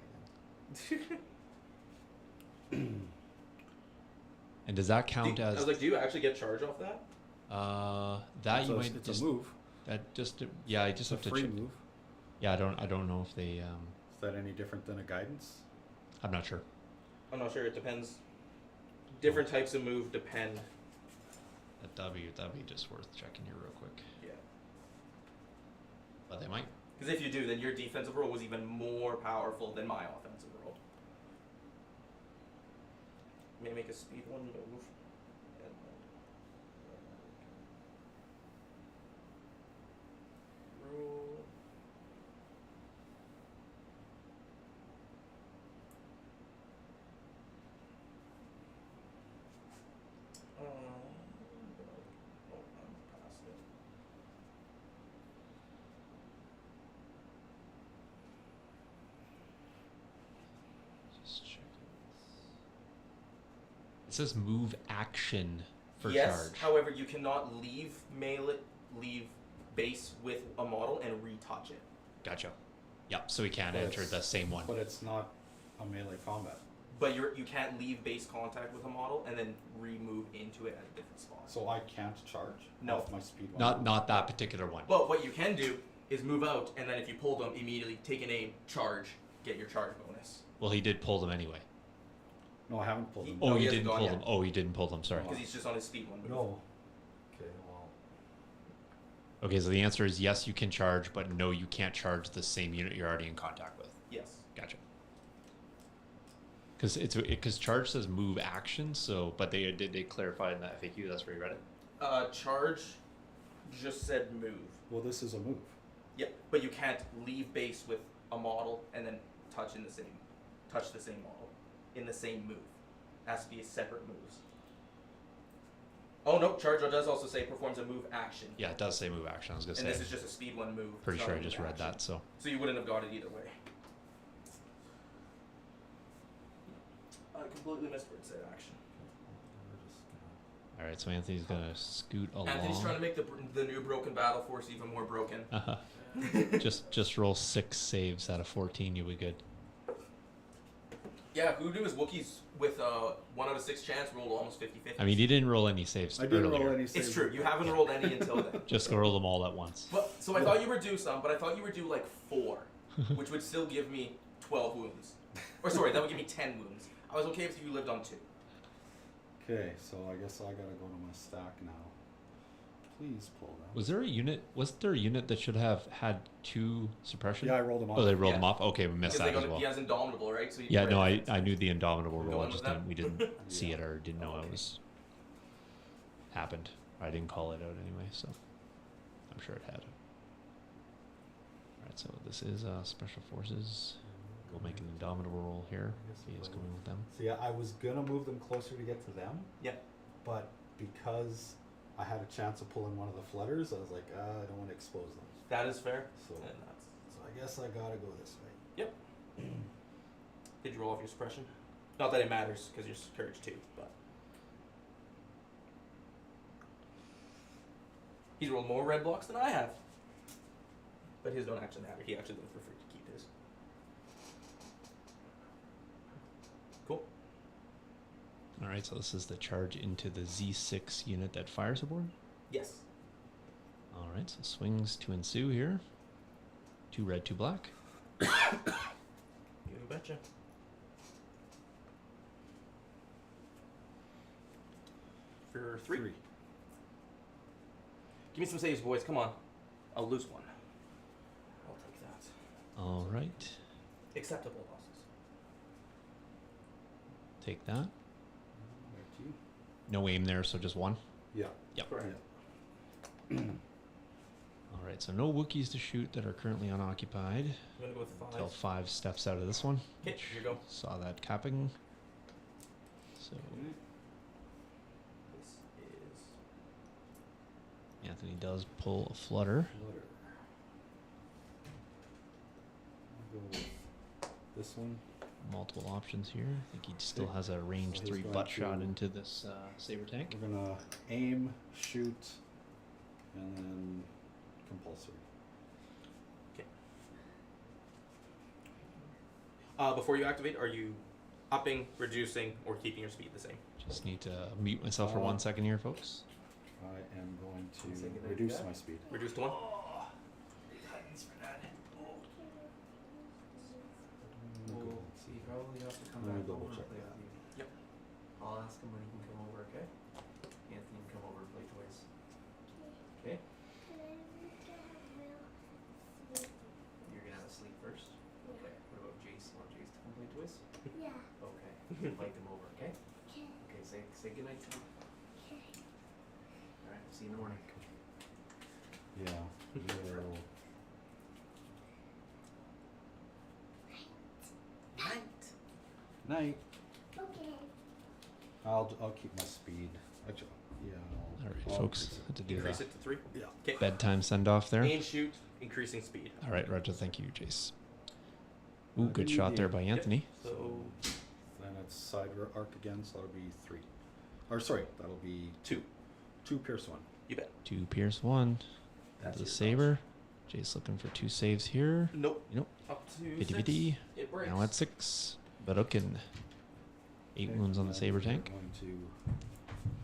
again. And does that count I as... was like, do you actually get charge off that? that So you might it's just... a move. That just... Yeah, I just It's have a to free check. move. Yeah, I don't know if they... Is that any different than a guidance? I'm not sure. I'm not sure. It depends. Different types of move depend. That'd be just worth checking here real quick. Yeah. But they might. Because if you do, then your defensive roll was even more powerful than my offensive roll. May make a speed 1 move. And then roll. Oh, I'm past it. Just check it says move action for Yes, charge. however, you cannot leave base with a model and retouch it. Gotcha. Yep, so he can't But enter it's- the same one. But it's not a melee combat. But you can't leave base contact with a model and then remove into it at a different spot. So I can't charge No. off my speed 1. Not that particular one. But what you can do is move out, and then if you pull them, immediately take an aim, charge, get your charge bonus. Well, he did pull them anyway. No, I haven't pulled them. No, Oh, he you hasn't didn't gone pull yet. them. Oh, you didn't pull them. Sorry. Because he's just on his speed 1 move. No. Okay, well. Okay, so the answer is yes, you can charge, but no, you can't charge the same unit you're already in contact with. Yes. Gotcha. Because charge says move action, so but they clarify in that FAQ. That's where you read it. Charge just said move. Well, this is a move. Yeah, but you can't leave base with a model and then touch the same model in the same move. It has to be separate moves. Oh no, charge does also say performs a move action. Yeah, it does say move action. I was gonna And say. this is just a speed 1 move. Pretty it's sure not I a just move read action. that. So So you wouldn't have got it either way. I completely missed where it said action. We're just gonna- all right, so Anthony's gonna scoot along. Anthony's trying to make the new broken battle force even more broken. just roll 6 saves out of 14. You'll be good. Yeah, Hoodoo is Wookiees with a 1 out of 6 chance rolled almost 50-50. I mean, he didn't roll any saves I didn't earlier. roll any It's saves. true. You haven't rolled any until then. Just roll them all at once. But so I thought you were due some, but I thought you were due like 4, which would still give me 12 wounds. Or sorry, that would give me 10 wounds. I was okay if you lived on 2. Okay, so I guess I gotta go to my stack now. Please pull them. Was there a unit that should have had 2 suppression? Yeah, I rolled them off. Oh, they rolled Yeah. them off. Okay, we missed Because that as well. he has Indomitable, right? So Yeah, no, I knew the Indomitable We're roll. I going just with that? we didn't see Yeah. it or didn't know it was happened. I didn't call it out anyway, so I'm sure it had. All right, so this is Special Forces. We'll make an Indomitable roll here. He is going with them. So yeah, I was gonna move them closer to get to them. Yeah. But because I had a chance of pulling one of the flutters, I was like, I don't want to expose them. That is fair. So, And that's... so I guess I gotta go this way. Yep. Did you roll off your suppression? Not that it matters, because you're courage 2, but... He's rolled more red blocks than I have. But his don't actually matter. He actually would prefer to keep his. Cool. All right, so this is the charge into the Z6 unit that fires aboard. Yes. All right, so swings to ensue here. 2 red, 2 black. You betcha. For 3. Give me some saves, boys. Come on. I'll lose one. I'll take that. All right, Acceptable losses. take that. Back to you. No aim there, so just 1. Yeah. Yep. Correct. All All right, so no Wookiees to shoot that are currently unoccupied. I'm gonna go with 5. Until 5 steps out of this one. Okay, here you go. Saw that capping. So This is Anthony does pull a flutter. Flutter. I'll go with this one. Multiple options here. I think he still Okay. has a range So he's 3 going butt shot to- into this saber tank. We're gonna aim, shoot, and then compulsory. okay. Before you activate, are you upping, reducing, or keeping your speed the same? Just need to mute myself for 1 second here, folks. I am going Second to idea. reduce my speed. Reduce to 1. I'm gonna go- So you probably have to come Let me back double over and check play that. with you. Yep. I'll ask him when he can come over, okay? Anthony can come over and play twice. Okay? You're gonna have to sleep first? Okay. What about Jace? Want Jace to come play twice? Yeah. Okay. Invite them over, okay? Okay, say goodnight to them. Alright, see you in the morning. Yeah. We'll- Night. Okay. I'll keep my speed. Actually, yeah. All right, I'll folks. increase Had to do Increase the it to 3. Yeah. Okay. bedtime send off there. Aim, shoot, increasing speed. All right, Roger. Thank you, Jace. Ooh, good Good shot there idea. by Yep. Anthony. So, Then it's side arc again, so that'll be 3. Or sorry, that'll be 2. 2 pierce 1. You bet. 2 pierce 1. That's The your saber. Jace looking for 2 saves here. Nope. Nope. Up to Bitty 6. bitty. It breaks. Now at 6. Barukin. 8 wounds on the saber tank. Going to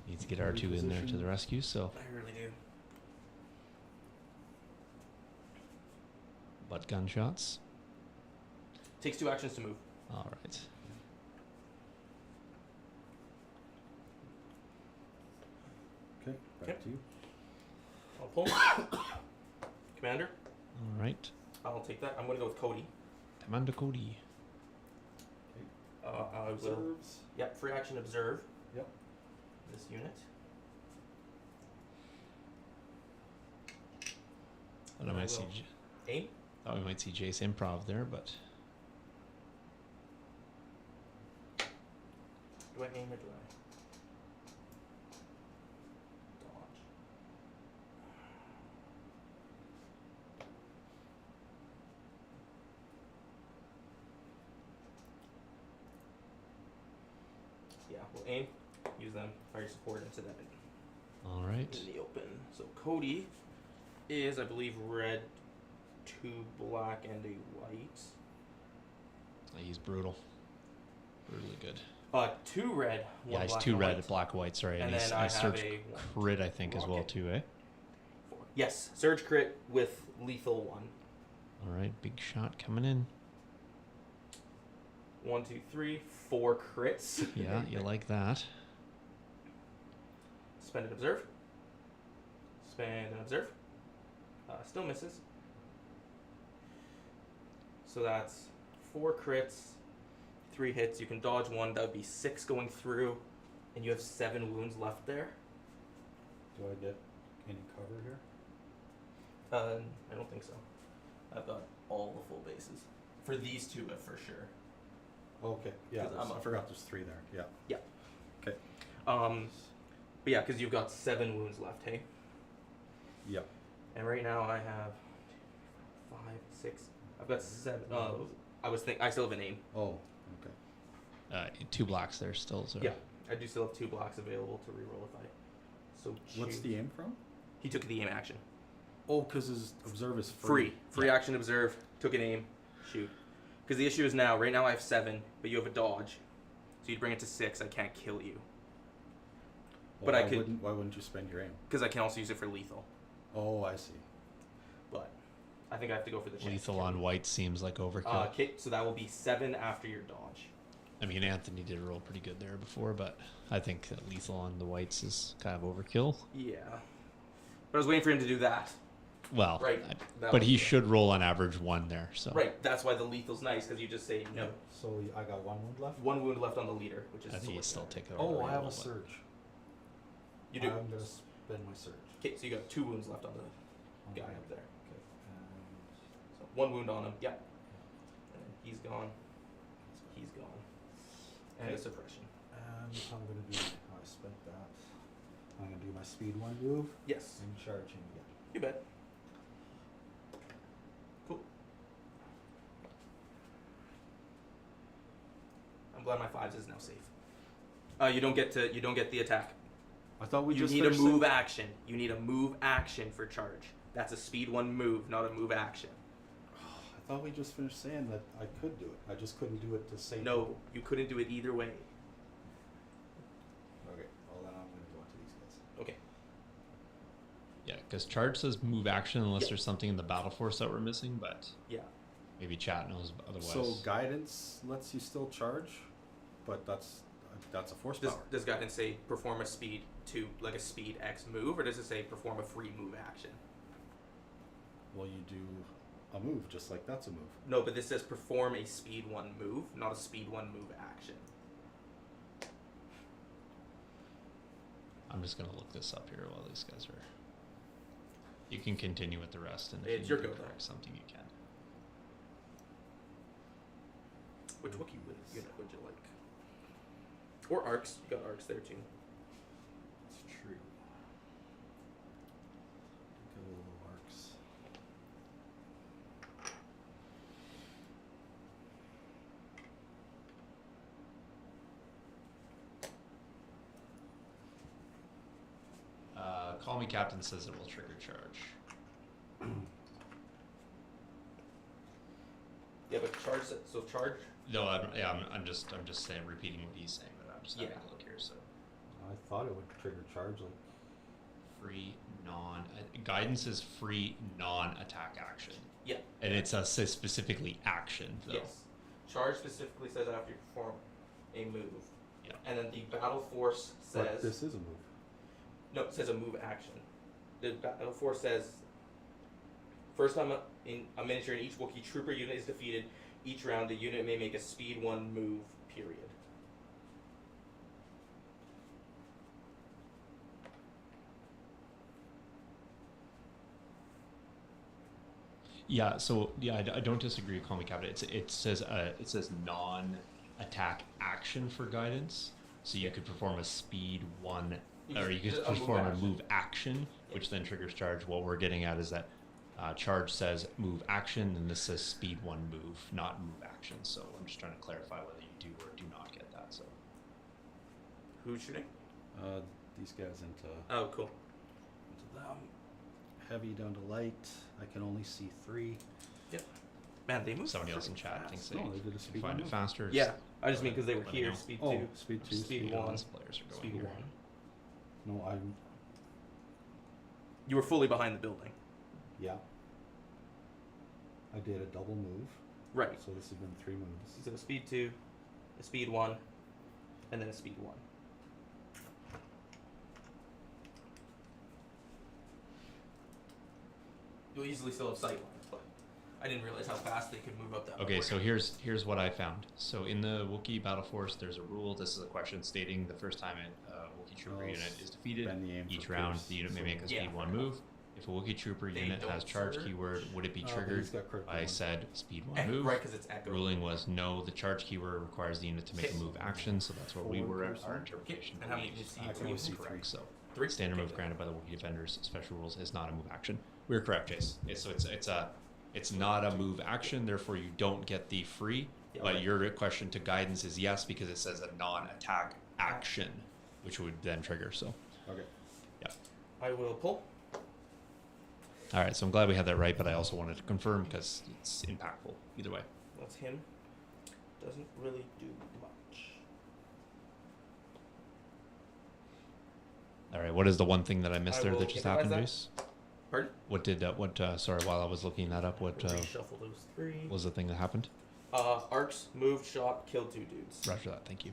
Needs to get R2 in there to the rescue, so I really do. butt gunshots. Takes 2 actions to move. All right. okay. Back Yep. to you. I'll pull. Commander, All right. I'll take that. I'm going to go with Cody. Commander Cody. I will. Observes. Yep, free action observe Yep. this unit. Thought I might see. Aim. Thought we might see Jace improv there, but Do I aim or do I dodge? Yeah, we'll aim. Use them. Fire support into that all right. in the open. So Cody is, I believe, red, 2 black, and a white. He's brutal. Brutally good. 2 red. 1 Yeah, he's black 2 and red, white. black, white. Sorry, And and he's then I have surge a crit, I think, as well rocket. too, eh? 4. Yes, surge crit with lethal 1. All right, big shot coming in. 1, 2, 3, 4 crits. Yeah, you like that. Spend and observe. Spend and observe. Still misses. So that's 4 crits, 3 hits. You can dodge 1. That would be 6 going through, and you have 7 wounds left there. Do I get any cover here? I don't think so. I've got all the full bases for these 2, for sure. Okay. Yeah. 'Cause I'm I up. forgot there's 3 there. Yeah. Okay. But yeah, because you've got 7 wounds left, hey. Yep. And right now I have 5, 6. I've got 7. I still have an aim. Oh. Okay. 2 blocks there still. So Yeah, I do still have 2 blocks available to reroll if I. So What's shoot. the aim from? He took the aim action. Oh, because his observe is free. Free action observe. Took an aim. Shoot. Because the issue is right now I have 7, but you have a dodge, so you'd bring it to 6. I can't kill you Well, But I could- Why wouldn't you spend your aim? because I can also use it for lethal. Oh, I see. But I think I have to go for the chance to lethal kill on you. white seems like overkill. Okay, so that will be 7 after your dodge. I mean, Anthony did roll pretty good there before, but I think that lethal on the whites is kind of overkill. Yeah. But I was waiting for him to do that. Well, Right. That but was- he should roll on average 1 there. So Right. That's why the lethal's nice because you just say no. So I got 1 wound left. 1 wound left on the leader, which is. I think you sword still damage. take the Oh, I have reroll, a but- surge. You do. I'm gonna spend my surge. Okay, so you got 2 wounds left on guy up there. Okay. So 1 wound on him. Yep. And then he's gone. He's gone. And a Okay. suppression. And I'm gonna do. I spent that. I'm gonna do my speed 1 move Yes. and charge him again. You bet. Cool. I'm glad my 5s is now safe. You don't get the attack. I thought we You just need a finished move saying- action. You need a move action for charge. That's a speed 1 move, not a move action. I thought we just finished saying that I could do it. I just couldn't do it the same. No, you couldn't do it either way. Okay. Well, then I'm gonna go into these guys. Okay. Yeah, because charge says move action unless Yep. there's something in the battle force that we're missing, but Yeah. maybe chat knows otherwise. So guidance lets you still charge, but that's a force power. Does guidance say perform a speed 2, like a speed X move, or does it say perform a free move action? Well, you do a move just like that's a move. No, but this says perform a speed 1 move, not a speed 1 move action. I'm just gonna look this up here while these guys are. You can continue with the rest, and if It's you your need to go, correct something, you can. Which Wookiee would you like? Or arcs. You got arcs there too. It's true. Got a little arcs. Call me captain says it will trigger charge. Yeah, but charge. So charge. No, I'm just saying, repeating what he's saying, but I'm just having a look here. So I thought it would trigger charge like. free guidance is free non-attack action, Yeah. and it says specifically action though. Yes. Charge specifically says after you perform a move. Yeah. And then the battle force says. But this is a move. No, it says a move action. The battle force says. First time a miniature in each Wookiee trooper unit is defeated, each round the unit may make a speed 1 move. Period. Yeah. So yeah, I don't disagree. Call me captain. It says non-attack action for guidance. So you could perform a speed 1, or you could A move perform a action. move action, which then triggers charge. What we're getting at is that charge says move action, and this says speed 1 move, not move action. So I'm just trying to clarify whether you do or do not get that. So Who's shooting? These guys into Oh, cool. them. Heavy down to light. I can only see 3. Yep. Man, they move. somebody else in freaking chat fast. thinks No, they they did a can speed find one it move. faster. Yeah, I just mean because they were let me here. know. Speed Oh, 2. speed 2. Speed Yeah, 1. these players are going Speed here. 1. No, I'm. You were fully behind the building. Yeah. I did a double move. Right. So this has been 3 moves. So a speed 2, a speed 1, and then a speed 1. You'll easily still have sight lines, but I didn't realize how fast they could move up that. Okay, board. so here's what I found. So in the Wookiee Battle Force, there's a rule. This is a question stating the first time a Wookiee Trooper Oh, unit is defeated, bend the aim each for round pierce. the unit may So- make a speed Yeah. 1 move. If a Wookiee Trooper They unit don't has charge trigger? keyword, would it be But triggered? he's got critical I one. said speed 1 Echo, move. right? Because it's echo. Ruling was no. The charge keyword requires the unit to make a Okay. move action, so that's what we Forward were at. person. Our interpretation. And how many believed did you see? I can Three? only see correct. 3. So 3? standard Okay, move good. granted by the Wookiee Defenders special rules is not a move action. We're correct, Jace. It's not a move action, therefore you don't get the free. Yeah, But right. your question to guidance is yes, because it says a non-attack action, which would then trigger. So Okay. yeah. I will pull. All right. So I'm glad we had that right, but I also wanted to confirm because it's impactful either way. That's him. Doesn't really do much. All right. What is the one thing that I missed I there will that just improvise happened, that. Jace? Pardon? What did sorry, while I was looking that up, what Reshuffle those 3. was the thing that happened? Arcs, moved, shot, killed 2 dudes. Roger that. Thank you.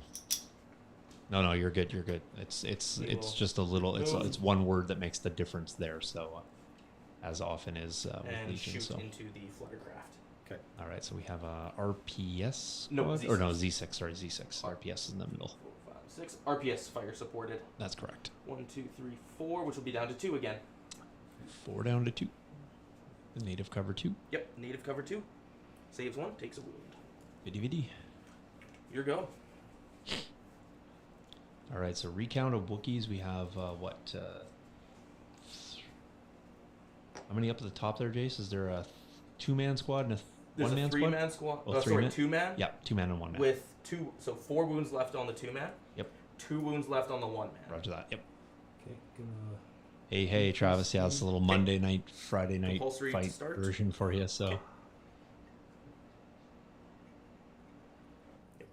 No, you're good. You're good. It's We will just a little. It's move. one word that makes the difference there. So, as often is with And Legion. shoot So, into the fluttercraft. Okay. all right. So we have RPS. No, squad? Or no Z6. Z6. Sorry, Z6. RPS is in the middle. 4, 5, 6. RPS fire supported. That's correct. 1, 2, 3, 4, which will be down to 2 again. 4 down to 2. The native cover 2. Yep, native cover 2. Saves 1, takes a wound. Viddy viddy. Your go. All right, so recount of Wookiees. We have what? How many up at the top there, Jace? Is there a 2-man squad and a There's one-man a squad? 3-man squad. Oh, Oh, sorry, 3-man? 2-man? Yeah, 2-man and 1-man. With 4 wounds left on the 2-man. Yep. 2 wounds left on the 1-man. Roger that. Yep. Okay, gonna. Hey, Travis. Yeah, it's a little Monday night, Friday night Compulsory fight start? version for you. So. Okay. And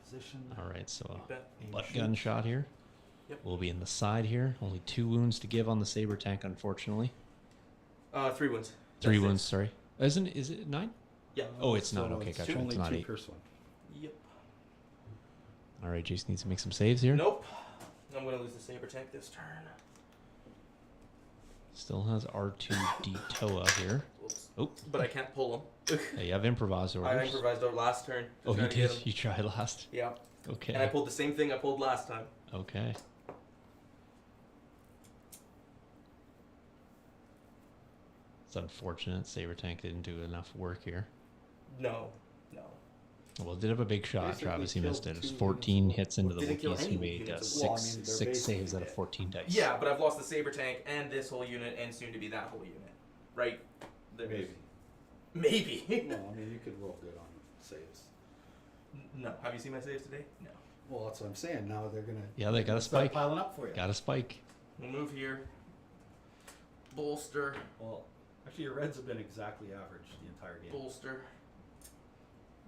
position. All right, so You bet. butt gun shot here. Yep. We'll be in the side here. Only 2 wounds to give on the saber tank, unfortunately. 3 wounds. 3 That's wounds. it. Sorry. Is it 9? Yeah. Oh, it's not. Okay, It's gotcha. only It's not 2 8. per swing. Yep. All right, Jace needs to make some saves here. Nope. I'm going to lose the saber tank this turn. Still has R2D Toa here. Oops. Oh, But I can't pull him. hey, you have improvised orders. I improvised our last turn. Oh, you Trying to get did? him. You tried last? Yeah. Okay. And I pulled the same thing I pulled last time. Okay. It's unfortunate. Saber tank didn't do enough work here. No. Well, it did have a big shot, Basically Travis. He missed killed it. It's 2 14 hits into the Didn't kill Wookiees. He any made units. Well, I six mean, they're six saves basically out of 14 dice. Yeah, but I've lost the saber tank and this whole unit and soon to be that whole unit. Right? Maybe. Maybe. No, I mean you could roll good on saves. No. Have you seen my saves today? No. Well, that's what I'm saying. Now they're gonna. Yeah, they got a start spike. piling up for you. Got a spike. We'll move here. Bolster. Well, actually, your reds have been exactly average the entire game. Bolster.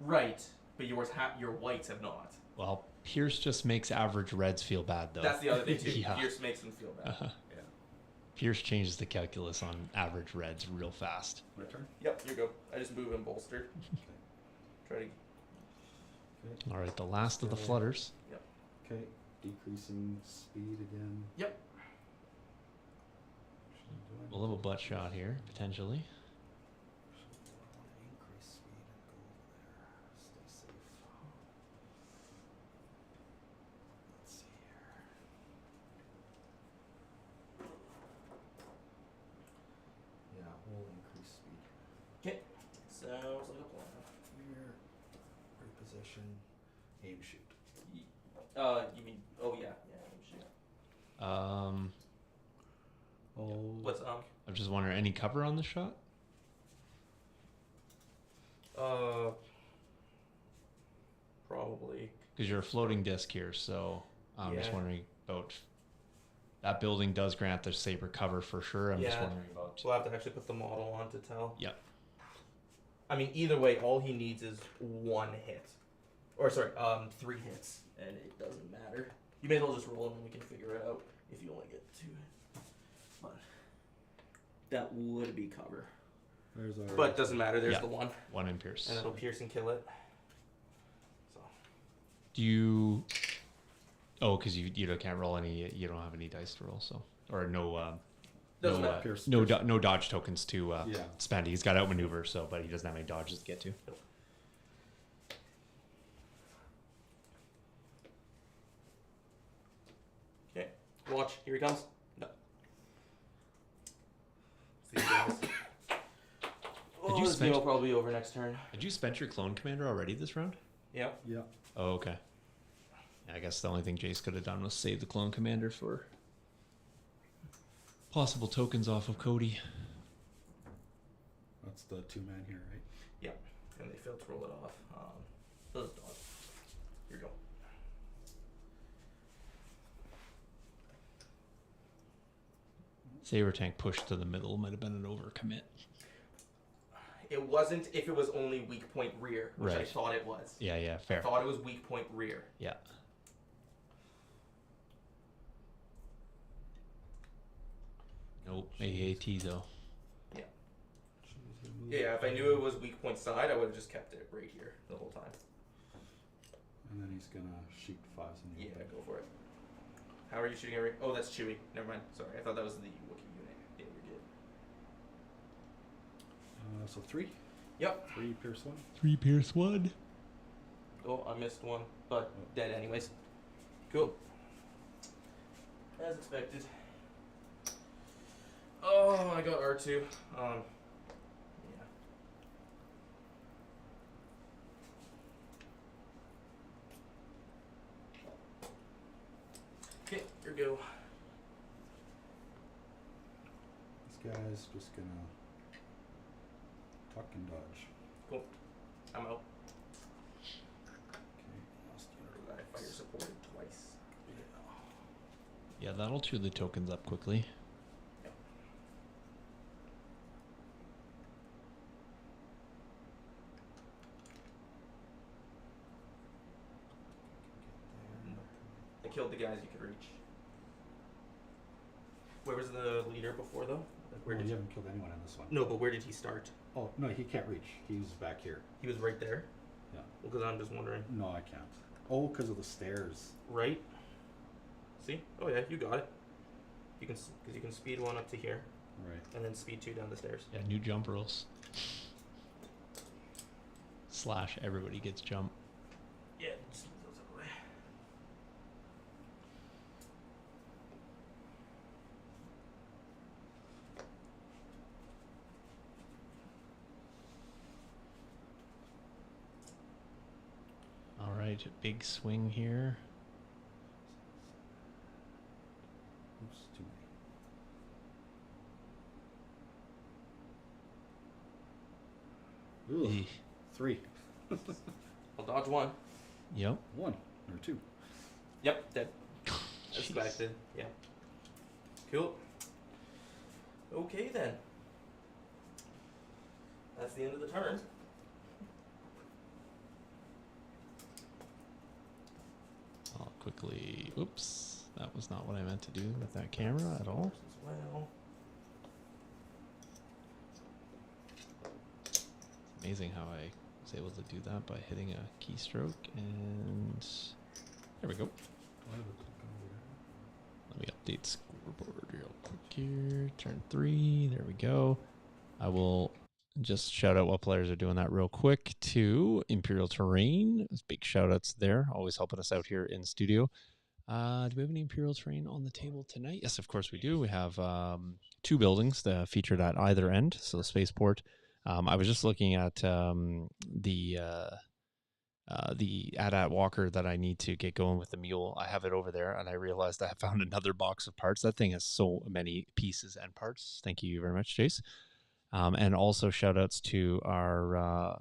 Right. But your whites have not. Well, Pierce just makes average Reds feel bad, though. That's the other thing too. Yeah. Pierce makes them feel bad. Uh-huh. Yeah. Pierce changes the calculus on average Reds real fast. My turn. Yep, you go. I just move and bolster. Try to. Okay. All right, the last of the flutters. Okay. Decreasing speed again. Yep. We'll have a butt shot here, potentially. Increase speed and go over there. Stay safe. Let's see here. Yeah, we'll increase speed. Okay. Sounds like a plan. Here, reposition, aim shoot. You mean? Oh yeah, shit. Oh, What's I'm just wondering, any cover on the shot? Probably. Because you're a floating disc here, so I'm just Yeah. wondering about that building does grant the saber cover for sure. I'm just Yeah. wondering about. We'll have to actually put the model on to tell. Yep. I mean, either way, all he needs is 1 hit, or sorry, 3 hits, and it doesn't matter. You may as well just roll and we can figure it out if you only get 2. But that would be cover. there's our. But doesn't matter. There's Yeah. the 1, One in Pierce. and it'll pierce and kill it. So Do you? Oh, because you can't roll any. You don't have any dice to roll, so or no. doesn't no, matter. Pierce, no, Pierce. no dodge tokens to Yeah. spend. He's got outmaneuver, so but he doesn't have any dodges to get to. Okay, watch. Here he comes. No. See you guys. Did you this spend- game will probably be over next turn. Had you spent your clone commander already this round? Yeah. Yeah. Oh, okay. I guess the only thing Jace could have done was save the clone commander for possible tokens off of Cody. That's the 2-man here, right? Yeah. And they failed to roll it off. Those dogs. Here you go. Saber tank pushed to the middle might have been an overcommit. It wasn't if it was only weak point rear, which I Right. thought it was. Yeah, I fair. thought it was weak point rear. Yeah. Nope. AAT though. Yeah, if I knew it was weak point side, I would have just kept it right here the whole time. And then he's gonna shoot 5s in the Yeah, open. go for it. How are you shooting every? Oh, that's Chewy. Never mind. Sorry, I thought that was the Wookiee unit. Yeah, you're good. So 3. Yep. 3 Pierce 1. 3 Pierce 1. Oh, I missed one, but dead anyways. Cool. As expected. Oh, I got R2. Yeah. Okay, here we go. This guy's just gonna tuck and dodge. Cool. I'm out. Okay, lost unit. I fire supported twice. Yeah, that'll chew the tokens up quickly. I killed the guys you could reach. Where was the leader before though? Where Well, did you haven't killed anyone in this one. No, but where did he start? Oh, no, he can't reach. He's back here. He was right there. Yeah. Well, because I'm just wondering. No, I can't. Oh, because of the stairs. Right. See? Oh yeah, you got it. You can, because you can speed 1 up to here, Right. and then speed 2 down the stairs. Yeah, new jump rules. Slash everybody gets jump. Yeah, just move those out of the way. All right, big swing here. Oops, too many. Ooh, Eh. 3. I'll dodge 1. Yep. 1 or 2. Yep, dead. Jeez. Expected. Yeah. Cool. Okay then. That's the end of the turn. I'll quickly. Oops, that was not what I meant to do with that camera at all. As well. Amazing how I was able to do that by hitting a keystroke, and there we go. Let me update scoreboard real quick here. Turn 3, there we go. I will just shout out what players are doing that real quick to Imperial Terrain. Big shout outs there, always helping us out here in studio. Do we have any Imperial Terrain on the table tonight? Yes, of course we do. We have 2 buildings that featured at either end, so the spaceport. I was just looking at the AT-AT walker that I need to get going with the mule. I have it over there, and I realized I found another box of parts. That thing has so many pieces and parts. Thank you very much, Jace. And also shout outs to our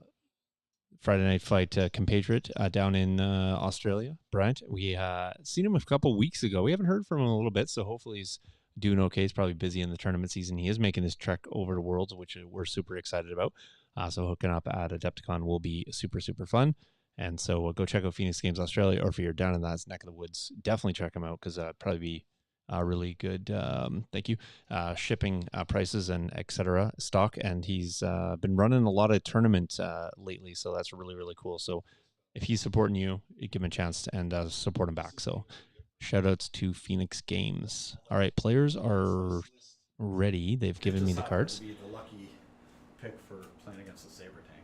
Friday Night Fight compatriot down in Australia, Brent. We seen him a couple weeks ago. We haven't heard from him in a little bit, so hopefully he's doing okay. He's probably busy in the tournament season. He is making his trek over to Worlds, which we're super excited about. So hooking up at Adepticon will be super, super fun. And so go check out Phoenix Games Australia, or if you're down in that neck of the woods, definitely check him out, because probably be really good, thank you, shipping prices and etc. stock. And he's been running a lot of tournaments lately, so that's really, really cool. So if he's supporting you, you give him a chance and support him back. So shout outs to Phoenix Games. All right, players are ready. They've given me the cards. Be the lucky pick for playing against the saber tank.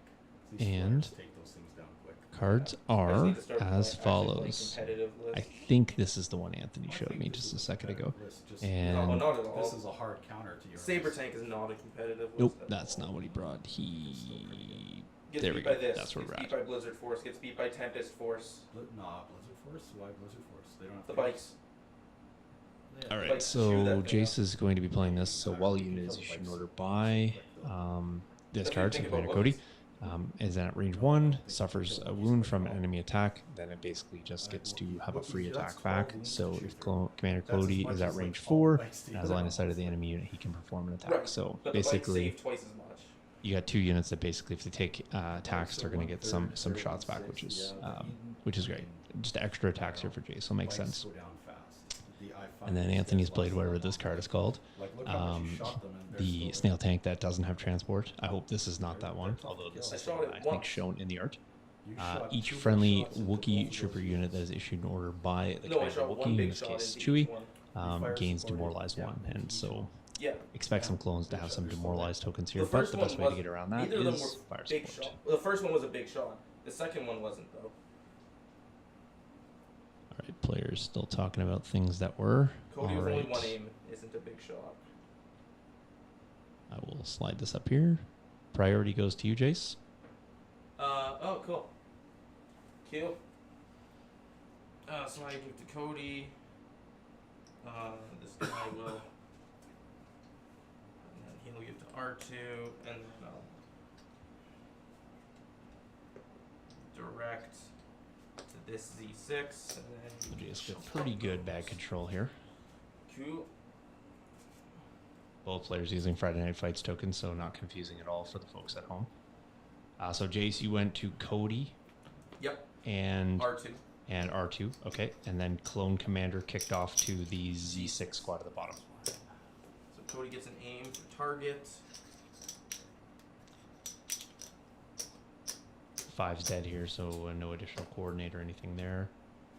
These And players take those things down quick. cards I just are need to start as actually playing follows. competitive list. I think this is the one Anthony showed me just a second ago. And No, not at all. This is a hard counter to your Saber list. tank is not a competitive list. nope, at that's all. not what he brought. He Gets there beat we by go. this. That's where gets we're beat at. by Blizzard Force. Gets beat by Tempest Force. Nah, Blizzard Force? Why Blizzard Force? They don't have The to- bikes. All right, Like, so shoot that thing Jace is going to be playing this. So while unit is issued an order by this What do you card, so think Commander about Cody, weapons? is at range 1, suffers a wound from an enemy attack, then it basically just gets to have a free attack back. So if Commander Cody is at range 4 and has line of sight of the enemy unit, he can perform an attack. Right. So But the bikes basically, save twice as much. you got 2 units that basically, if they take attacks, they're going to get some shots back, which is great. Just extra attacks here for Jace, so makes sense. Go down fast. The I5 And then Anthony's Blade, whatever this card is called. Like, look how much you shot them and they're The still- snail tank that doesn't have transport. I hope this is not that one, although this is the one I think shown in the art. You shot Each 2 friendly shots into Wookiee both trooper those unit that units. is issued an order by the No, I commander shot one Wookiee, in big this shot case into Chewie, each one. gains supported, demoralize yeah, 1. And so Yeah. expect some clones to have some demoralized tokens here, The but first the best one way to was- get around that Neither of them is were fire big support. shot. Well, the first one was a big shot. The second one wasn't though. All right, players still talking about things that were Cody all with only right. one aim isn't a big shot. I will slide this up here. Priority goes to you, Jace. Oh, cool. Cute. So I give to Cody. This guy will. And then he'll give to R2, and then I'll direct to this Z6, and then. Jace got pretty good bag control here. Cool. Both players using Friday Night Fights tokens, so not confusing at all for the folks at home. So Jace, you went to Cody. Yep. And R2. And R2, okay. And then Clone Commander kicked off to the Z6 squad at the bottom. So Cody gets an aim for target. 5's dead here, so no additional coordinate or anything there.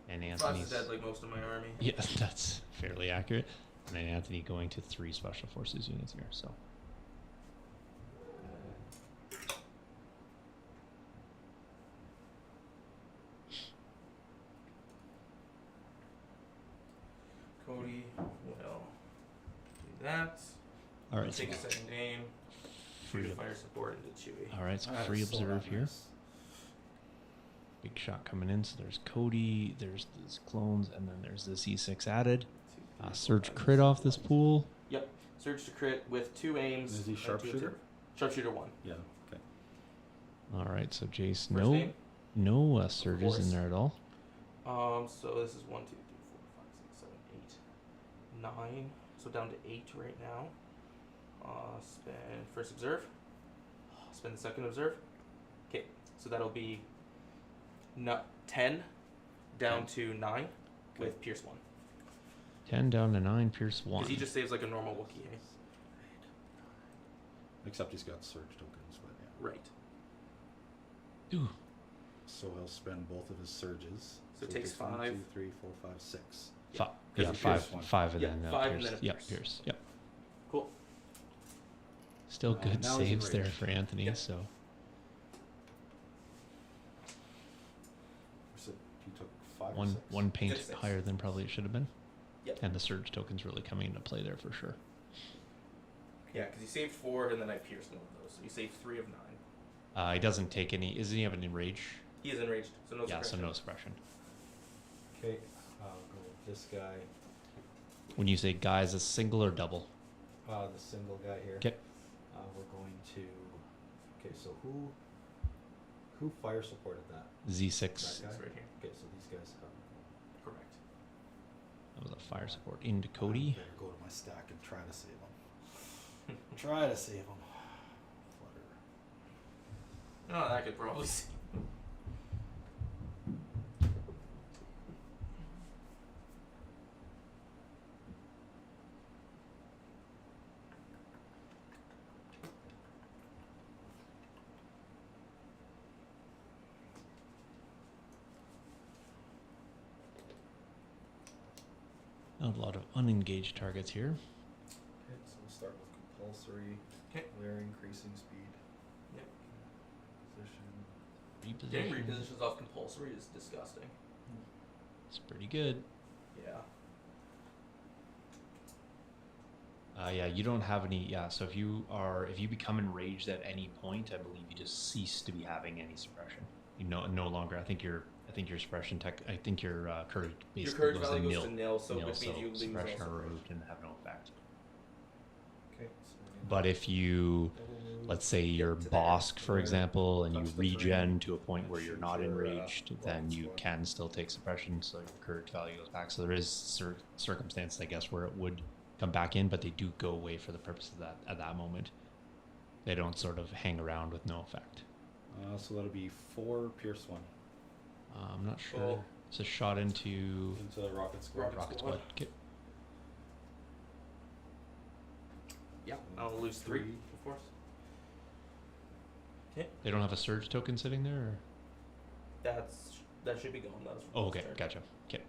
And Anthony's 5's dead like most of my army. Yeah, that's fairly accurate. And then Anthony going to 3 Special Forces units here, so. Cody will do that. All right, Take so a second aim. free Shoot a fire support into Chewy. all right, so That free is so observe here. nice. Big shot coming in. So there's Cody, there's these clones, and then there's the Z6 added. 2, 3, 4, Surge 5, crit off this 6, pool. Yep. Surge to crit with 2 aims. Is he and 2 sharpshooter? observe. Sharpshooter 1. Yeah. Okay. All right, so Jace, First no, aim. no surges in course. there at all. So this is 1, 2, 3, 4, 5, 6, 7, 8, 9. So down to 8 right now. Spend first observe. Spend the second observe. Okay, so that'll be 10 down to 9 with Pierce 1. 10 down to 9, Pierce 1. Because he just saves like a normal Wookiee. Eh? Except he's got surge tokens, but yeah. Right. Ooh, So he'll spend both of his surges. So it he takes gets 1, 5. 2, 3, 4, 5, 6. yeah, he five, pierced one. 5, and Yeah, then 5 and Pierce. then a Yep, Pierce. Pierce. Yep. Cool. Still good now he's saves there enraged. for Anthony. Yep. So So he took 5 or 6? one paint Good six. higher than probably it should have been. Yep. And the surge token's really coming into play there for sure. Yeah, because he saved 4 and then I pierced one of those. So he saved 3 of 9. He doesn't take any. Doesn't he have an enrage? He is enraged, so no Yeah, so suppression. no suppression. Okay, I'll go with this guy. When you say guys, a single or double? The single guy here. Okay. We're going to. Okay, so who fire supported that? Z6. That It's guy? right here. Okay, so these guys have. Correct. That was a fire support into I Cody. better go to my stack and try to save him. Try to save him. Flutter. Oh, that could probably see. A lot of unengaged targets here. Okay, so we'll start with compulsory. Okay. We're increasing speed. Yep. Position. Getting Reposition. repositions off compulsory is disgusting. It's pretty good. Yeah. Yeah, you don't have any. Yeah, so if you become enraged at any point, I believe you just cease to be having any suppression. You no longer. I think your suppression tech. I think your courage Your basically courage goes to value nil. goes to nil, so Nil, which means you lose all suppression are suppression. removed and have no effect. Okay, so we're gonna But if you, double move. let's say you're to there, bosked, for there, example, and you touch the regen terrain, to a point where you're shoot not your, enraged, then rocket you squad. can still take suppression, so your courage value goes back. So there is circumstance, I guess, where it would come back in, but they do go away for the purpose of that at that moment. They don't sort of hang around with no effect. So that'll be 4 Pierce 1 I'm not sure. Cool. It's a shot into into the rocket squad. rocket Squad. squad. Okay. Yeah, I'll lose 3, of course. Okay. They don't have a surge token sitting there? Or? That should be gone. That was from Oh, the okay, start. gotcha. Okay,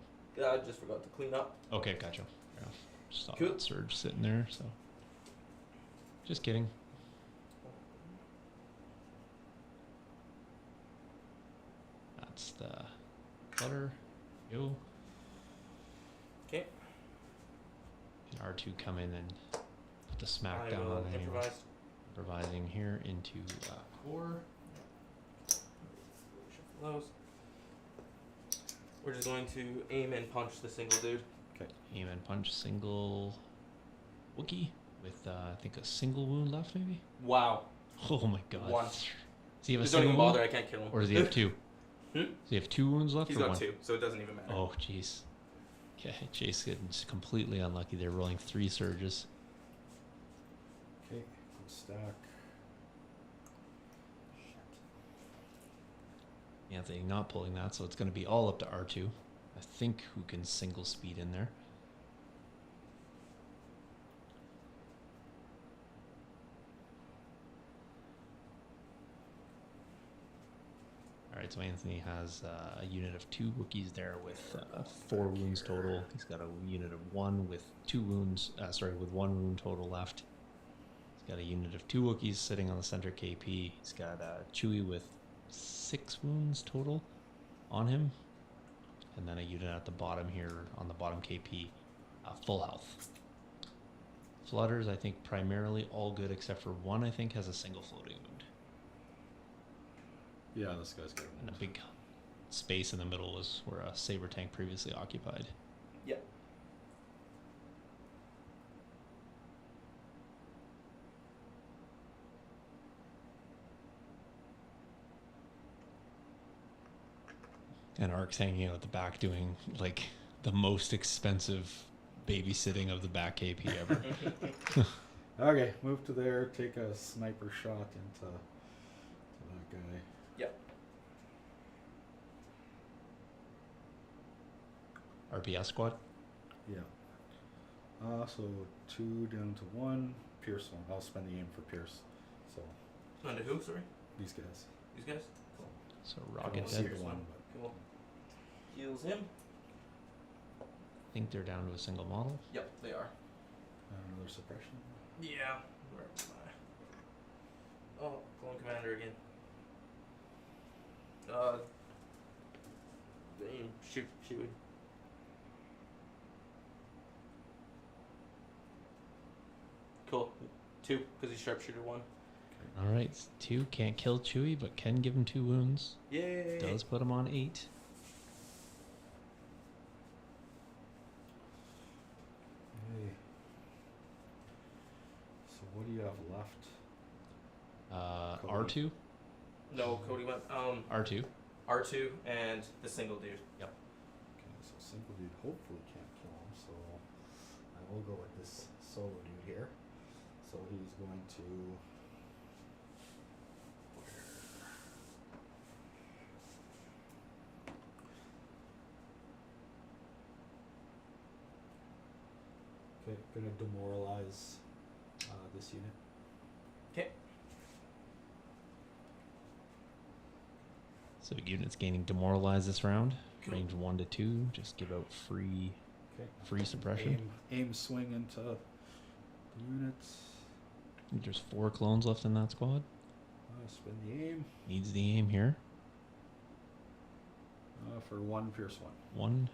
I just forgot to clean up. okay, gotcha. Fair enough. Just saw Cool. that surge sitting there, so. Just kidding. That's the clutter. Yo. Okay. And R2 come in and put the smack I down will on anyone. improvise Improvising here into core. Those. We're just going to aim and punch the single dude. Okay. Aim and punch single Wookiee with I think a single wound left, maybe. Wow. Oh my god. One. Does he have a Just don't single even wound? bother. I can't kill him. Or does he have two? Hmm? Does he have two wounds left? He's or got one? 2, so it doesn't even matter. Oh jeez. Okay, Jace getting completely unlucky. They're rolling 3 surges. Okay. Go stack. Anthony not pulling that, so it's going to be all up to R2. I think who can single speed in there. Alright, so Anthony has a unit of 2 Wookiees there with 4 wounds total. He's got a unit of 1 with 2 wounds, with 1 wound total left. He's got a unit of 2 Wookiees sitting on the center KP. He's got Chewie with 6 wounds total on him. And then a unit at the bottom here on the bottom KP, full health. Flutters, I think, primarily all good except for 1, I think, has a single floating wound. Yeah, this guy's got And a big space in the middle is where a saber tank previously occupied. Yeah. And Ark's hanging out at the back doing like the most expensive babysitting of the back KP ever. Okay, move to there. Take a sniper shot into that guy. Yep. RPS squad. Yeah. So 2 down to 1. Pierce 1. I'll spend the aim for Pierce. So Under who, sorry? these guys. These guys? Cool. So I rocket don't see head. Pierce the one, one. but Cool. Heals him. I think they're down to a single model. Yep, they are. another suppression. Yeah. Where am I? Oh, Clone Commander again. Aim, shoot, Chewie. Cool. 2, because he's sharpshooter 1. All right, 2 can't kill Chewie, but can give him 2 wounds. Yay! Does put him on 8. Hey. So what do you have left? Cody. R2. No, Cody went. R2. R2 and the single dude. Yep. Okay, so simple dude hopefully can't kill him, so I will go with this solo dude here. So he's going to. Okay, gonna demoralize this unit. Okay. So units gaining demoralize this round. Cool. Range 1 to 2. Just give out free Okay. suppression. Aim swing into the units. I think there's 4 clones left in that squad. Spin the aim Needs the aim here. for 1 Pierce 1. 1.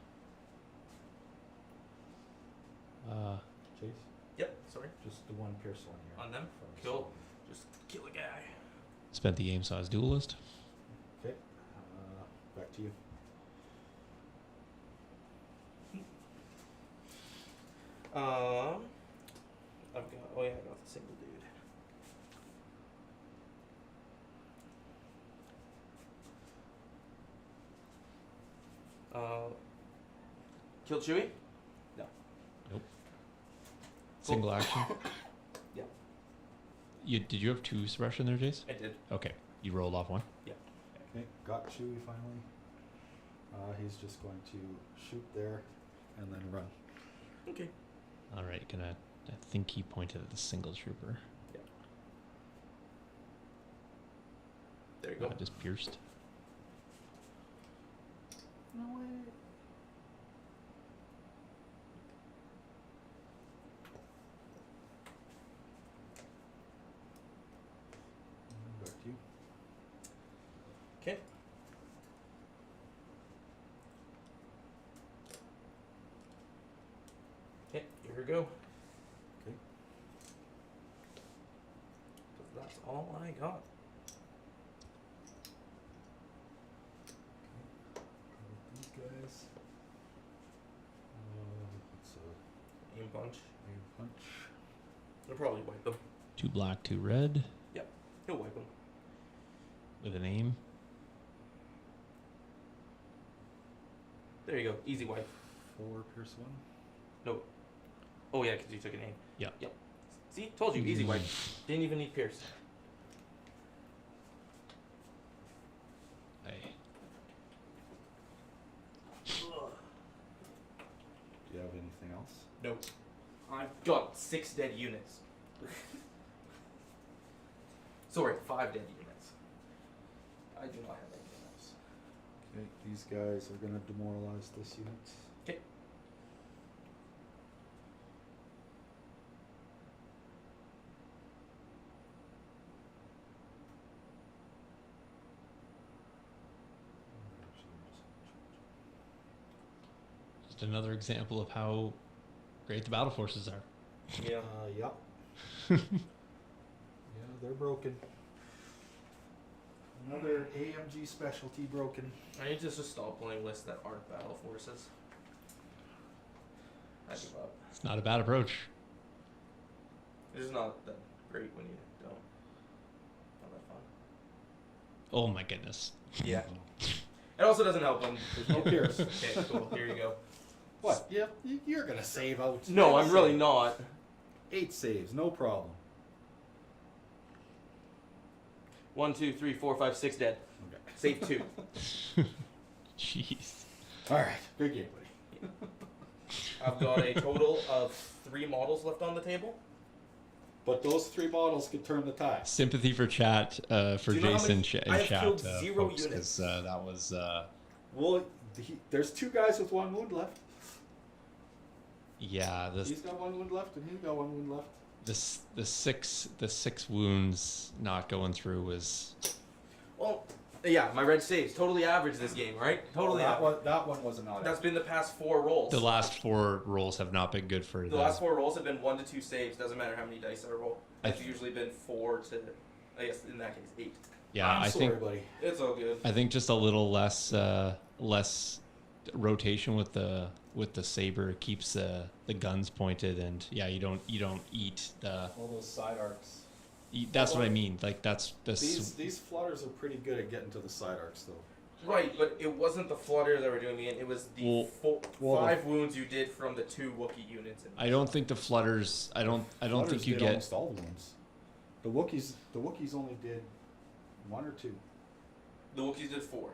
Chase. Yep. Sorry. Just the 1 Pierce 1 here. On them? for Cool. solo. Just kill a guy. Spent the aim size duelist. Okay. Back to you. I've got. Oh yeah, I got the single dude. Kill Chewie? No. Nope. Single action. Yeah. Did you have 2 suppression there, Jace? I did. Okay. You rolled off 1. Okay, got Chewie finally. He's just going to shoot there and then run. Okay. All right. I think he pointed at the single trooper. There you go. Just pierced. No way. Back to you. Okay. Okay, here we go. Okay. Put all I got. These guys. It's a Aim punch. aim punch. He'll probably wipe them. 2 black, 2 red He'll wipe them. with an aim. There you go. Easy wipe. 4 pierce 1. No. Oh yeah, because you took an aim. Yeah. Yep. See, told you, easy wipe. Didn't even need pierce. Hey. Do you have anything else? Nope. I've got 6 dead units. Sorry, 5 dead units. I do not have anything else. Okay, these guys are gonna demoralize this unit. Okay. Just another example of how great the battle forces are. Yeah. Yep. Yeah, they're broken. Another AMG specialty broken. I need to just stop playing lists that aren't battle forces. I give up. It's not a bad approach. It's just not that great when you don't. Not that fun. Oh my goodness. Yeah. It also doesn't help when There's no pierce. Okay, cool. Here you go. What? Yep, you're gonna save out. No, I'm really not. 8 saves, no problem. 1, 2, 3, 4, 5, 6 dead. Okay. Save 2. Jeez. All right, good game, buddy. I've got a total of 3 models left on the table. But those 3 models could turn the tide. Sympathy for chat, for Do you know how Jason many- in I have chat, killed 0 folks, units. 'cause, that was Well, there's 2 guys with 1 wound left. yeah. He's got 1 wound left, and he's got 1 wound left. The 6 wounds not going through was Well, yeah, my red saves. Totally average this game, right? Totally average. that one was not. That's been the past 4 rolls. the last 4 rolls have not been good for The last 4 rolls have been 1 to 2 saves. Doesn't matter how many dice I roll. It's usually been 4 to, I guess in that case, 8. Yeah, I'm I sorry, think buddy. It's all good. I think just a little less rotation with the saber keeps the guns pointed, and yeah, you don't eat the. All those side arcs. That's what I mean. Like that's the. These flutters are pretty good at getting to the side arcs, though. Right, but it wasn't the flutters that were doing me in. It was the Well, 5 wounds you did from the 2 Wookiee units. I don't think the flutters. I don't Flutters think you did get. almost all the wounds. The Wookiees only did 1 or 2. The Wookiees did 4.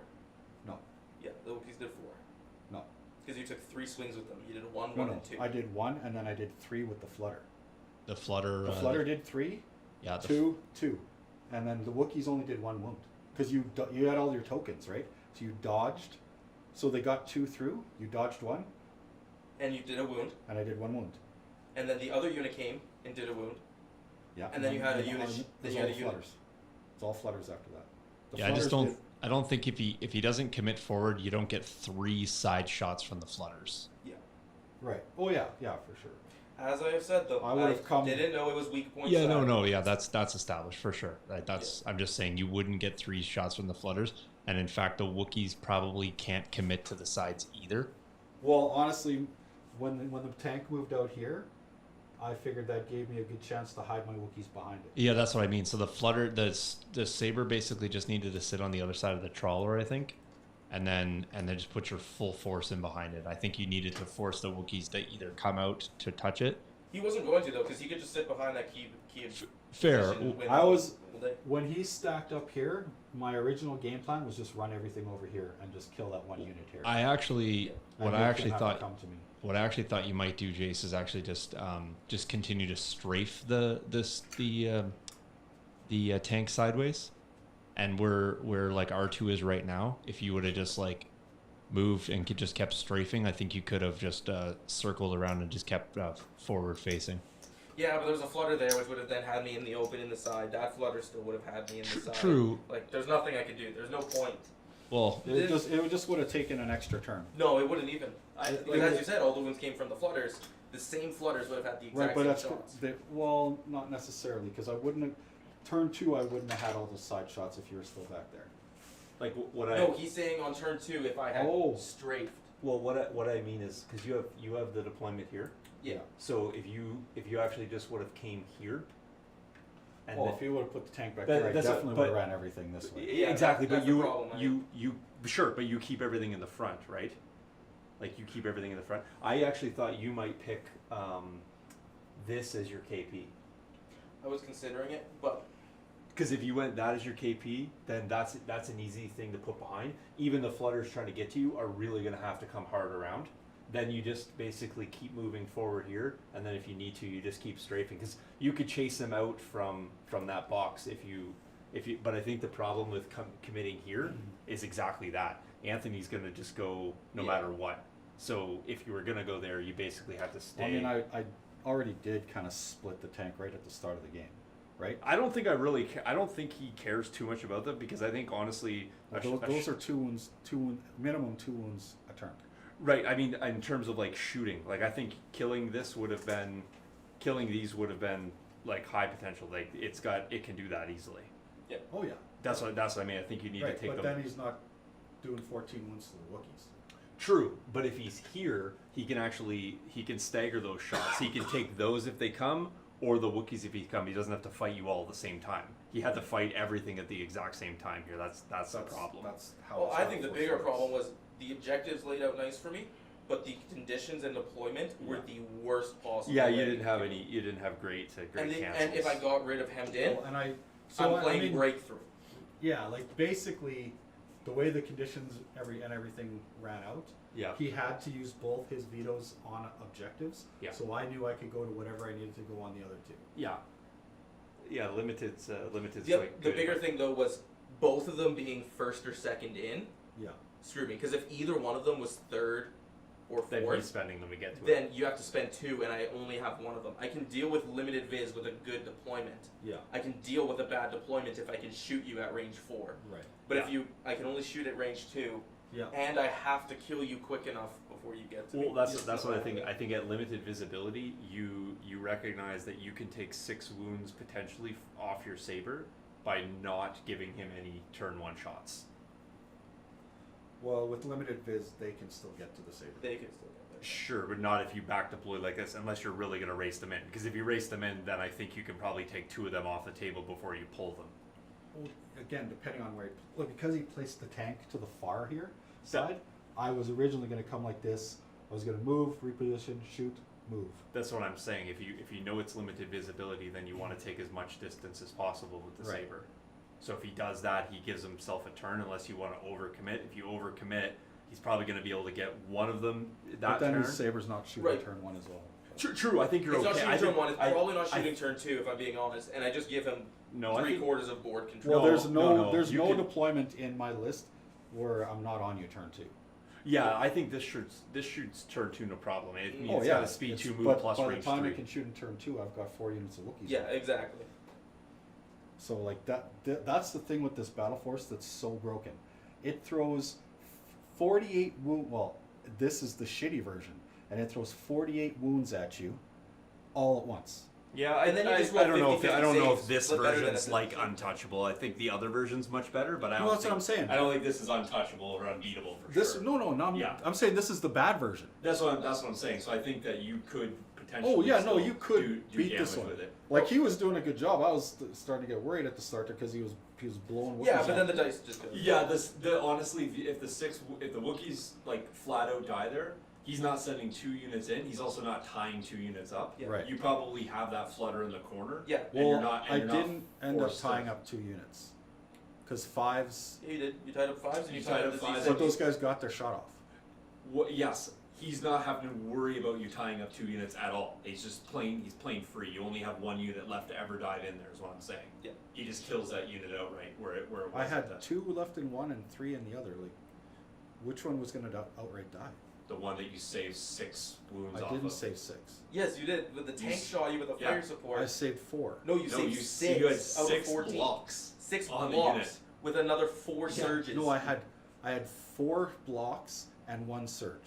No. Yeah, the Wookiees did 4. No. Because you took 3 swings with them. You did 1, No, 1, no. and 2. I did 1, and then I did 3 with the flutter. The flutter. The flutter did 3, Yeah. 2, 2, and then the Wookiees only did 1 wound because you had all your tokens, right? So you dodged. So they got 2 through. You dodged 1, And you did a wound. and I did 1 wound. And then the other unit came and did a wound. Yeah. And then you had a all- unit- It's then you all had a unit. flutters. It's all flutters after that. The Yeah, I just flutters don't. I don't think if he doesn't commit forward, you don't get 3 side shots from the flutters. Yeah. Right. Oh yeah, yeah, for sure. As I have said, though, I would've come- didn't know it was weak points. Yeah, that I- no, yeah, that's established for sure. Right, that's I'm just saying you wouldn't get 3 shots from the flutters, and in fact, the Wookiees probably can't commit to the sides either. Well, honestly, when the tank moved out here, I figured that gave me a good chance to hide my Wookiees behind it. Yeah, that's what I mean. So the flutter, the saber basically just needed to sit on the other side of the trawler, I think, and then just put your full force in behind it. I think you needed to force the Wookiees to either come out to touch it. He wasn't going to, though, because he could just sit behind that key Fair. position when- I was they- when he stacked up here. My original game plan was just run everything over here and just kill that 1 unit here. I actually, And what he I actually didn't have to thought, come to me. what I actually thought you might do, Jace, is actually just continue to strafe the tank sideways, and where like R2 is right now. If you would have just like moved and just kept strafing, I think you could have just circled around and just kept forward facing. Yeah, but there was a flutter there, which would have then had me in the open in the side. That flutter still would have had me in the side. True. Like, there's nothing I could do. There's no point. Well, It just would have taken an extra turn. No, it wouldn't even. It Because as would- you said, all the wounds came from the flutters. The same flutters would have had the Right, exact but same that's shots. well, not necessarily, because I wouldn't have. turn 2, I wouldn't have had all those side shots if you were still back there. Like what I No, he's saying on turn 2 if I had Oh. strafed. well what I mean is because you have the deployment here. Yeah. So if you actually just would have came here, and Oh, then- if you would have put the tank back That- there, I that's a- definitely but- would have ran everything this way. Yeah, exactly, that's but the you problem, I you sure, but you keep everything in the front, right? Like you keep everything in the front. I actually thought you might pick this as your KP. I was considering it, but Because if you went that as your KP, then that's an easy thing to put behind. Even the flutters trying to get to you are really going to have to come hard around. Then you just basically keep moving forward here, and then if you need to, you just keep strafing. Because you could chase them out from that box if you. But I think the problem with committing here is exactly that. Anthony's going to just go no Yeah. matter what. So if you were going to go there, you basically have to stay. I mean, I already did kind of split the tank right at the start of the game, right? I don't think I don't think he cares too much about that because I think honestly, Those are 2 wounds, minimum 2 wounds a turn. right. I mean, in terms of like shooting, like I think killing these would have been like high potential. Like it can do that easily. Oh yeah. That's what I mean. I think you need Right, to take but them. then he's not doing 14 wounds to the Wookiees. True, but if he's here, he can stagger those shots. He can take those if they come, or the Wookiees if he come. He doesn't have to fight you all at the same time. He had to fight everything at the exact same time here. That's the problem. That's how. well, it's I think the how it bigger works. problem was the objectives laid out nice for me, but the conditions and deployment were the worst possible. Yeah, you way. didn't have any. You didn't have great And, cancels. and if I got rid of hemmed in, Well, and I. I'm I playing mean, breakthrough. Yeah, like basically, the way the conditions everything ran out, Yeah. he had to use both his vetoes on objectives. Yeah. So I knew I could go to whatever I needed to go on the other 2. Yeah. Yeah, limited's The, like the good. bigger thing though was both of them being first or second in Yeah. screwed me because if either one of them was third or Then he's fourth, spending them to get to it. then you have to spend 2 and I only have one of them. I can deal with limited viz with a good deployment. Yeah. I can deal with a bad deployment if I can shoot you at range 4. Right. But if Yeah. I can only shoot at range 2, Yeah. and I have to kill you quick enough before you get to me. Well, that's what I think. I think at limited visibility, you recognize that you can take 6 wounds potentially off your saber by not giving him any turn 1 shots. Well, with limited viz, they can still get to the saber. They can still get there. Sure, but not if you back deploy like this, unless you're really going to race them in. Because if you race them in, then I think you can probably take 2 of them off the table before you pull them. Well, again, depending on where well, because he placed the tank to the far here side, I was originally going to come like this. I was going to move, reposition, shoot, move. That's what I'm saying. If you know it's limited visibility, then you want to take as much distance as possible with the Right. saber. So if he does that, he gives himself a turn unless you want to overcommit. If you overcommit, he's probably going to be able to get one of them that But then turn. his saber's not shooting Right. turn 1 as well. True. I think you're It's okay. not shooting I turn think- 1, it's I- probably not I- shooting turn 2 if I'm being honest, and I just give him No, I think- 3/4 of board control. Well, there's no, there's you no can- deployment in my list where I'm not on you turn 2. Yeah, I think this shoots turn 2 no problem. It means Oh it's yeah, got a speed it's- 2 move but plus by the range time 3. I can shoot in turn 2, I've got 4 units of Wookiees. Yeah, exactly. So like that's the thing with this battle force that's so broken. It throws 48 wound. Well, this is the shitty version, and it throws 48 wounds at you, all at once. Yeah, And then you just roll I don't know if 50-50 I don't know if saves, this but better than version's a like 50. untouchable. I think the other version's much better, but I don't. Well, that's think, what I'm saying. I don't think this is untouchable or unbeatable for This sure. no. Yeah. I'm saying this is the bad version. That's what I'm saying. So I think that you could potentially. Oh yeah, no, still you could do beat damage this one. with it. Like he was doing a good job. I was starting to get worried at the start because he was blowing. Wookiees Yeah, but up. then the dice just goes. Yeah, honestly, if the Wookiees like flat out die there, he's not sending 2 units in. He's also not tying 2 units up. Yeah. Right. You probably have that flutter in the corner. Yeah. And you're Well, not. I And you're not didn't end up forced to- tying up 2 units because 5s. Yeah, you did. You tied up 5s and you You tied tied up up the 5s. Z6. But those guys got their shot off. Yes, he's not having to worry about you tying up 2 units at all. He's just playing free. You only have 1 unit left to ever dive in there, is what I'm saying. Yeah. He just kills that unit outright where it was. I at had the, 2 left in one and 3 in the other. Like, which one was going to outright die? the one that you save 6 wounds I off didn't of. save 6. Yes, you did. With the tank shot you with a yeah. fire support. I saved 4. No, you No, saved you 6 you had out 6 of 14. blocks 6 on the blocks unit. with another 4 surges. No, I had 4 blocks and 1 surge.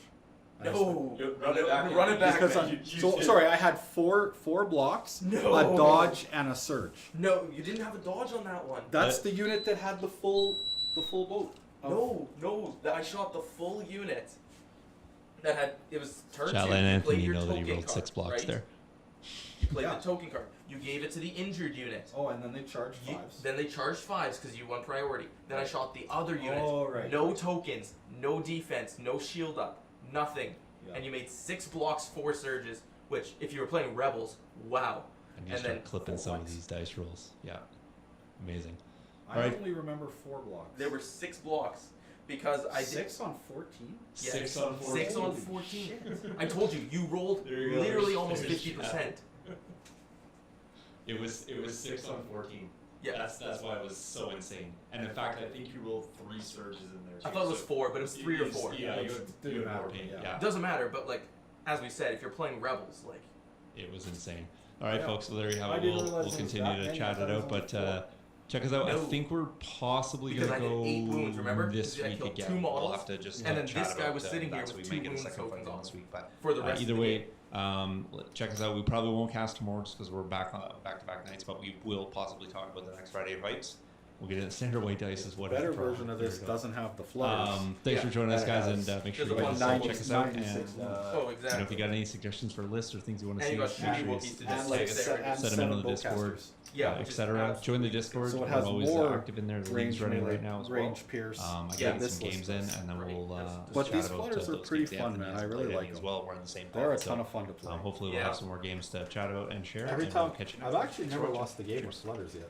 No. Run it back. Run it back. Because man. sorry, I had four blocks, No. a dodge, and a surge. No, you didn't have a dodge on that one. That's the unit that had the full boat. No, I shot the full unit. That had it was turn Chat, 2. let You Anthony played your know that he token rolled 6 card, blocks right? there. You played Yeah. the token card. You gave it to the injured unit. Oh, and then they charged Then they charged 5s because you won priority. Then I shot the other unit. Oh, right. No tokens, no defense, no shield up, nothing. Yeah. And you made 6 blocks, 4 surges, which if you were playing rebels, wow. And you And start then clipping 4 some of blocks. these dice rolls. Yeah. Amazing. I Alright. only remember 4 blocks. There were 6 blocks because I did 6 on 14. yeah, 6 on 14. 6 on Holy 14. shit. I told you, you rolled There you go. literally almost There's 50%. It was 6 on 14. Yeah. That's why it was so insane. And in fact, I think you rolled 3 surges in there too. I thought it was 4, but it was 3 or 4. Yeah, you Didn't had more matter, pain. yeah. Yeah. It doesn't matter, but like as we said, if you're playing rebels, like It was insane. All right, Yeah. folks. So there you have I it. didn't We'll realize it was continue that to many. chat I it thought it out, was but only 4. check us out. No. I think we're possibly Because gonna I did go 8 wounds, remember? this Because I week killed again. 2 We'll models, have to just and then chat this guy about, was sitting here that, so with we 2 may get a wounds second tokens fight on this week, but for the rest either of the way, game. check us out. We probably won't cast tomorrow just because we're back on back-to-back nights, but we will possibly talk about the next Friday fights. We'll get into standard white dice as what Better version of this doesn't have the flutters. Thanks for joining us, That guys, has- and make sure There's you a guys 190, check us out. And 96 Oh, you know, exactly. if you got any suggestions for lists or things you want to And see, you got make shitty sure you Wookiees to and just like sit there. and set them in the bow Discord, casters. Yeah, which is etc. Join the absolutely Discord. So it We're has always more active in there. The range league's running melee, right now as well. range pierce. I Yeah, got this some games in, list and then Right, we'll that's- But chat these about flutters are those pretty games fun, Anthony man. has I really played like as them. well. We're in the same They're a pod, so, ton of fun to play. hopefully we'll Yeah. have some more games to chat about and share. Every and time we'll catch you I've next actually week. never lost the game with flutters yet.